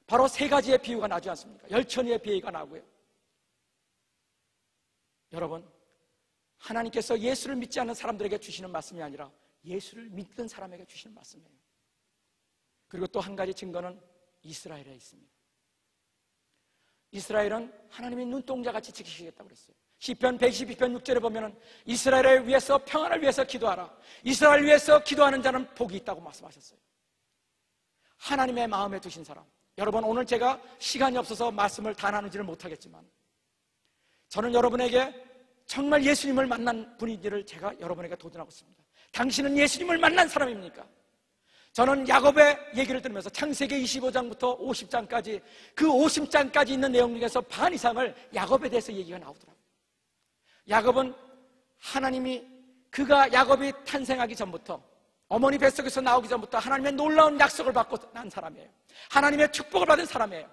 바로 세 가지의 비유가 나오지 않습니까? 열천이의 비유가 나오고요. 여러분, 하나님께서 예수를 믿지 않는 사람들에게 주시는 말씀이 아니라 예수를 믿는 사람에게 주시는 말씀이에요. 그리고 또 한 가지 증거는 이스라엘에 있습니다. 이스라엘은 하나님이 눈동자같이 지키시겠다고 그랬어요. 시편 122편 6절에 보면은 이스라엘을 위해서, 평안을 위해서 기도하라. 이스라엘을 위해서 기도하는 자는 복이 있다고 말씀하셨어요. 하나님의 마음에 두신 사람. 여러분, 오늘 제가 시간이 없어서 말씀을 다 나누지를 못하겠지만 저는 여러분에게 정말 예수님을 만난 분인지를 제가 여러분에게 도전하고 있습니다. 당신은 예수님을 만난 사람입니까? 저는 야곱의 얘기를 들으면서 창세기 25장부터 50장까지 그 50장까지 있는 내용 중에서 반 이상을 야곱에 대해서 얘기가 나오더라고요. 야곱은 하나님이, 그가 야곱이 탄생하기 전부터, 어머니 뱃속에서 나오기 전부터 하나님의 놀라운 약속을 받고 난 사람이에요. 하나님의 축복을 받은 사람이에요.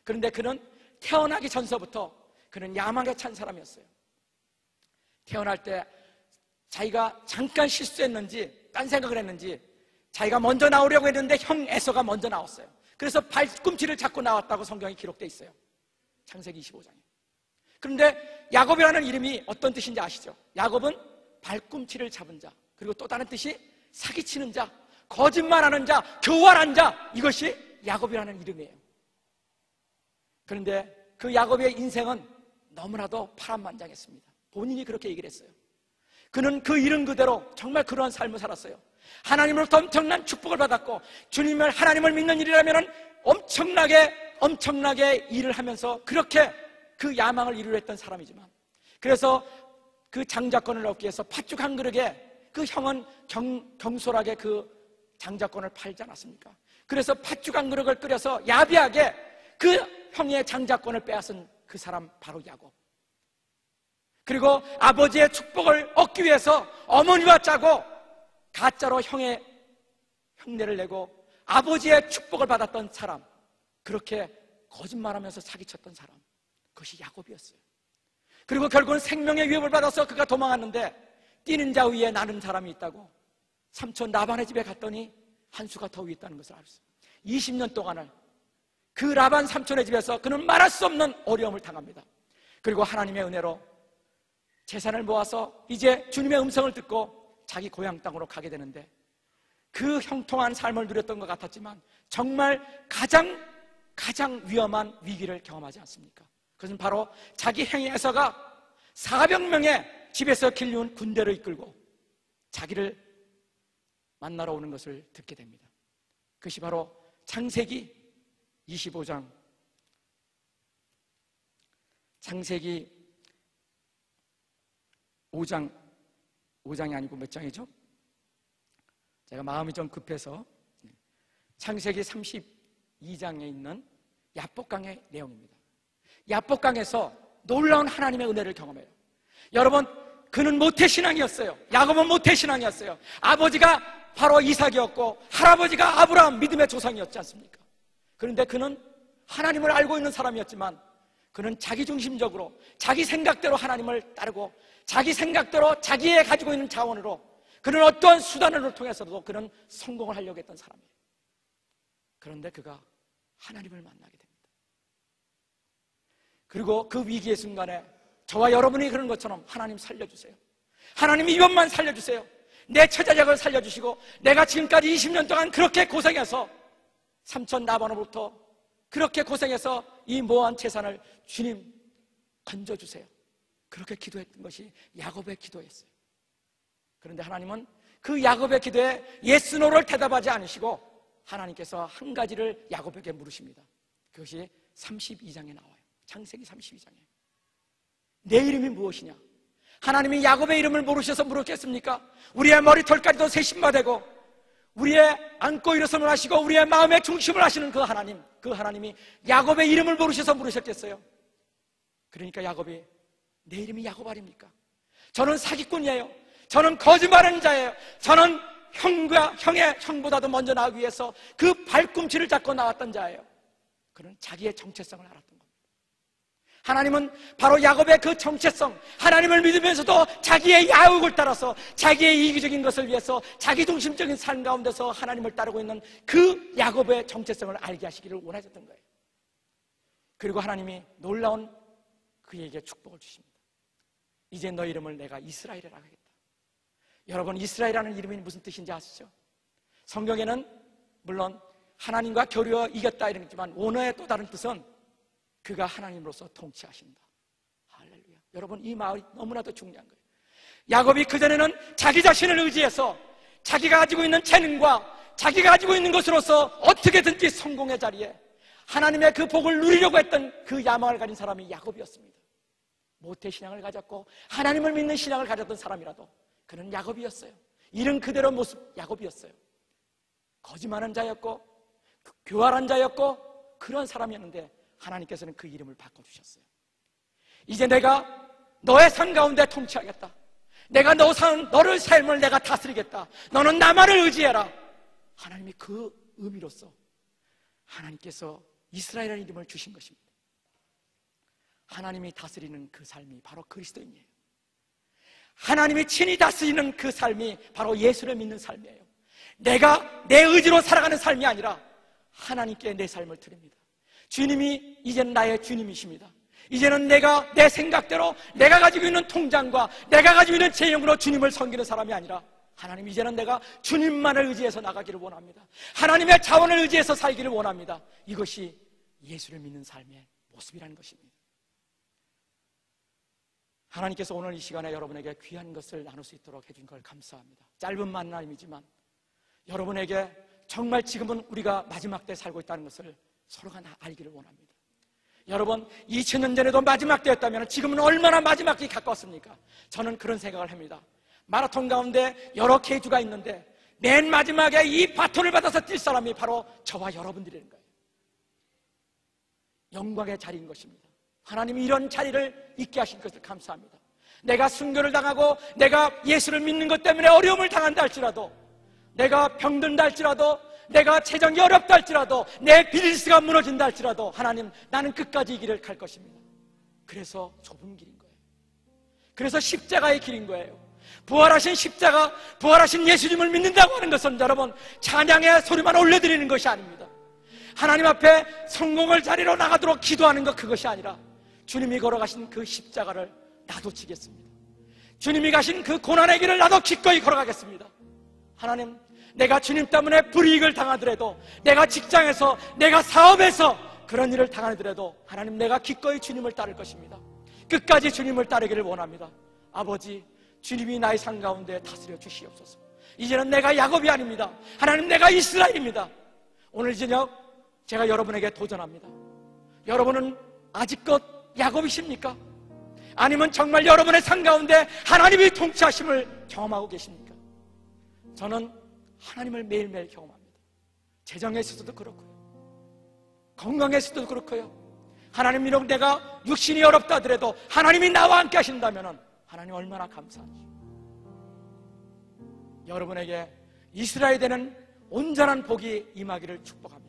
그런데 그는 태어나기 전서부터 그는 야망에 찬 사람이었어요. 태어날 때 자기가 잠깐 실수했는지 딴 생각을 했는지 자기가 먼저 나오려고 했는데 형 에서가 먼저 나왔어요. 그래서 발꿈치를 잡고 나왔다고 성경에 기록되어 있어요. 창세기 25장에. 그런데 야곱이라는 이름이 어떤 뜻인지 아시죠? 야곱은 발꿈치를 잡은 자, 그리고 또 다른 뜻이 사기치는 자, 거짓말하는 자, 교활한 자, 이것이 야곱이라는 이름이에요. 그런데 그 야곱의 인생은 너무나도 파란만장했습니다. 본인이 그렇게 얘기를 했어요. 그는 그 이름 그대로 정말 그러한 삶을 살았어요. 하나님으로부터 엄청난 축복을 받았고, 주님을, 하나님을 믿는 일이라면 엄청나게 일을 하면서 그렇게 그 야망을 이루려했던 사람이지만, 그래서 그 장자권을 얻기 위해서 팥죽 한 그릇에 그 형은 경솔하게 그 장자권을 팔지 않았습니까? 그래서 팥죽 한 그릇을 끓여서 야비하게 그 형의 장자권을 빼앗은 그 사람, 바로 야곱. 그리고 아버지의 축복을 얻기 위해서 어머니와 짜고 가짜로 형의 흉내를 내고 아버지의 축복을 받았던 사람, 그렇게 거짓말하면서 사기쳤던 사람, 그것이 야곱이었어요. 그리고 결국은 생명의 위협을 받아서 그가 도망갔는데, 뛰는 자 위에 나는 사람이 있다고 삼촌 라반의 집에 갔더니 한 수가 더 위에 있다는 것을 알았어요. 20년 동안을 그 라반 삼촌의 집에서 그는 말할 수 없는 어려움을 당합니다. 그리고 하나님의 은혜로 재산을 모아서 이제 주님의 음성을 듣고 자기 고향 땅으로 가게 되는데, 그 형통한 삶을 누렸던 것 같았지만 정말 가장 위험한 위기를 경험하지 않습니까? 그것은 바로 자기 행위 에서가 400명의 집에서 길리운 군대를 이끌고 자기를 만나러 오는 것을 듣게 됩니다. 그것이 바로 창세기 25장, 창세기 5장이 아니고 몇 장이죠? 제가 마음이 좀 급해서 창세기 32장에 있는 야복강의 내용입니다. 야복강에서 놀라운 하나님의 은혜를 경험해요. 여러분, 그는 모태신앙이었어요. 야곱은 모태신앙이었어요. 아버지가 바로 이삭이었고 할아버지가 아브라함, 믿음의 조상이었지 않습니까? 그런데 그는 하나님을 알고 있는 사람이었지만 그는 자기중심적으로 자기 생각대로 하나님을 따르고 자기 생각대로 자기의 가지고 있는 자원으로 그는 어떠한 수단을 통해서도 그는 성공을 하려고 했던 사람이에요. 그런데 그가 하나님을 만나게 됩니다. 그리고 그 위기의 순간에 저와 여러분이 그런 것처럼 하나님 살려주세요, 하나님 이것만 살려주세요, 내 처자작을 살려주시고 내가 지금까지 20년 동안 그렇게 고생해서 삼촌 라반으로부터 그렇게 고생해서 이 모한 재산을 주님 건져주세요, 그렇게 기도했던 것이 야곱의 기도였어요. 그런데 하나님은 그 야곱의 기도에 예스노를 대답하지 않으시고 하나님께서 한 가지를 야곱에게 물으십니다. 그것이 32장에 나와요. 창세기 32장에. 내 이름이 무엇이냐? 하나님이 야곱의 이름을 모르셔서 물었겠습니까? 우리의 머리털까지도 세신바되고 우리의 안고 일어섬을 하시고 우리의 마음의 중심을 하시는 그 하나님이 야곱의 이름을 모르셔서 물으셨겠어요? 그러니까 야곱이, 내 이름이 야곱 아닙니까? 저는 사기꾼이에요, 저는 거짓말하는 자예요, 저는 형보다도 먼저 나가기 위해서 그 발꿈치를 잡고 나왔던 자예요. 그는 자기의 정체성을 알았던 겁니다. 하나님은 바로 야곱의 그 정체성, 하나님을 믿으면서도 자기의 야욕을 따라서 자기의 이기적인 것을 위해서 자기중심적인 삶 가운데서 하나님을 따르고 있는 그 야곱의 정체성을 알게 하시기를 원하셨던 거예요. 그리고 하나님이 놀라운 그에게 축복을 주십니다. 이제 너 이름을 내가 이스라엘이라고 하겠다. 여러분, 이스라엘이라는 이름이 무슨 뜻인지 아시죠? 성경에는 물론 하나님과 교류어 이겼다 이름이지만 원어의 또 다른 뜻은 그가 하나님으로서 통치하신다. 할렐루야. 여러분, 이 말이 너무나도 중요한 거예요. 야곱이 그전에는 자기 자신을 의지해서 자기가 가지고 있는 재능과 자기가 가지고 있는 것으로서 어떻게든지 성공의 자리에 하나님의 그 복을 누리려고 했던 그 야망을 가진 사람이 야곱이었습니다. 모태신앙을 가졌고 하나님을 믿는 신앙을 가졌던 사람이라도 그는 야곱이었어요. 이름 그대로 모습 야곱이었어요. 거짓말하는 자였고 교활한 자였고 그런 사람이었는데 하나님께서는 그 이름을 바꿔주셨어요. 이제 내가 너의 삶 가운데 통치하겠다. 내가 너를 삶을 내가 다스리겠다. 너는 나만을 의지해라. 하나님이 그 의미로서 하나님께서 이스라엘이라는 이름을 주신 것입니다. 하나님이 다스리는 그 삶이 바로 그리스도인이에요. 하나님이 친히 다스리는 그 삶이 바로 예수를 믿는 삶이에요. 내가 내 의지로 살아가는 삶이 아니라 하나님께 내 삶을 드립니다. 주님이 이제는 나의 주님이십니다. 이제는 내가 내 생각대로 내가 가지고 있는 통장과 내가 가지고 있는 재용으로 주님을 섬기는 사람이 아니라 하나님, 이제는 내가 주님만을 의지해서 나가기를 원합니다. 하나님의 자원을 의지해서 살기를 원합니다. 이것이 예수를 믿는 삶의 모습이라는 것입니다. 하나님께서 오늘 이 시간에 여러분에게 귀한 것을 나눌 수 있도록 해준 걸 감사합니다. 짧은 만남이지만 여러분에게 정말 지금은 우리가 마지막 때 살고 있다는 것을 서로가 알기를 원합니다. 여러분, 2000년 전에도 마지막 때였다면 지금은 얼마나 마지막이 가까웠습니까? 저는 그런 생각을 합니다. 마라톤 가운데 여러 계주가 있는데 맨 마지막에 이 바톤을 받아서 뛸 사람이 바로 저와 여러분들이라는 거예요. 영광의 자리인 것입니다. 하나님이 이런 자리를 있게 하신 것을 감사합니다. 내가 순교를 당하고 내가 예수를 믿는 것 때문에 어려움을 당한다 할지라도, 내가 병든다 할지라도, 내가 재정이 어렵다 할지라도, 내 비즈니스가 무너진다 할지라도 하나님, 나는 끝까지 이 길을 갈 것입니다. 그래서 좁은 길인 거예요. 그래서 십자가의 길인 거예요. 부활하신 십자가, 부활하신 예수님을 믿는다고 하는 것은 여러분 찬양의 소리만 올려드리는 것이 아닙니다. 하나님 앞에 성공을 자리로 나가도록 기도하는 것, 그것이 아니라 주님이 걸어가신 그 십자가를 나도 지겠습니다. 주님이 가신 그 고난의 길을 나도 기꺼이 걸어가겠습니다. 하나님, 내가 주님 때문에 불이익을 당하더라도, 내가 직장에서, 내가 사업에서 그런 일을 당하더라도 하나님, 내가 기꺼이 주님을 따를 것입니다. 끝까지 주님을 따르기를 원합니다. 아버지, 주님이 나의 삶 가운데 다스려 주시옵소서. 이제는 내가 야곱이 아닙니다. 하나님, 내가 이스라엘입니다. 오늘 저녁 제가 여러분에게 도전합니다. 여러분은 아직껏 야곱이십니까? 아니면 정말 여러분의 삶 가운데 하나님의 통치하심을 경험하고 계십니까? 저는 하나님을 매일매일 경험합니다. 재정에 있어서도 그렇고요, 건강에 있어서도 그렇고요. 하나님, 이런 내가 육신이 어렵다 하더라도 하나님이 나와 함께 하신다면 하나님 얼마나 감사한지. 여러분에게 이스라엘 되는 온전한 복이 임하기를 축복하며,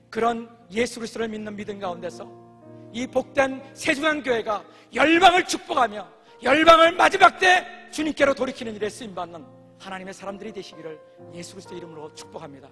그런 예수 그리스도를 믿는 믿음 가운데서 이 복된 세중앙교회가 열방을 축복하며 열방을 마지막 때 주님께로 돌이키는 일에 쓰임받는 하나님의 사람들이 되시기를 예수 그리스도 이름으로 축복합니다.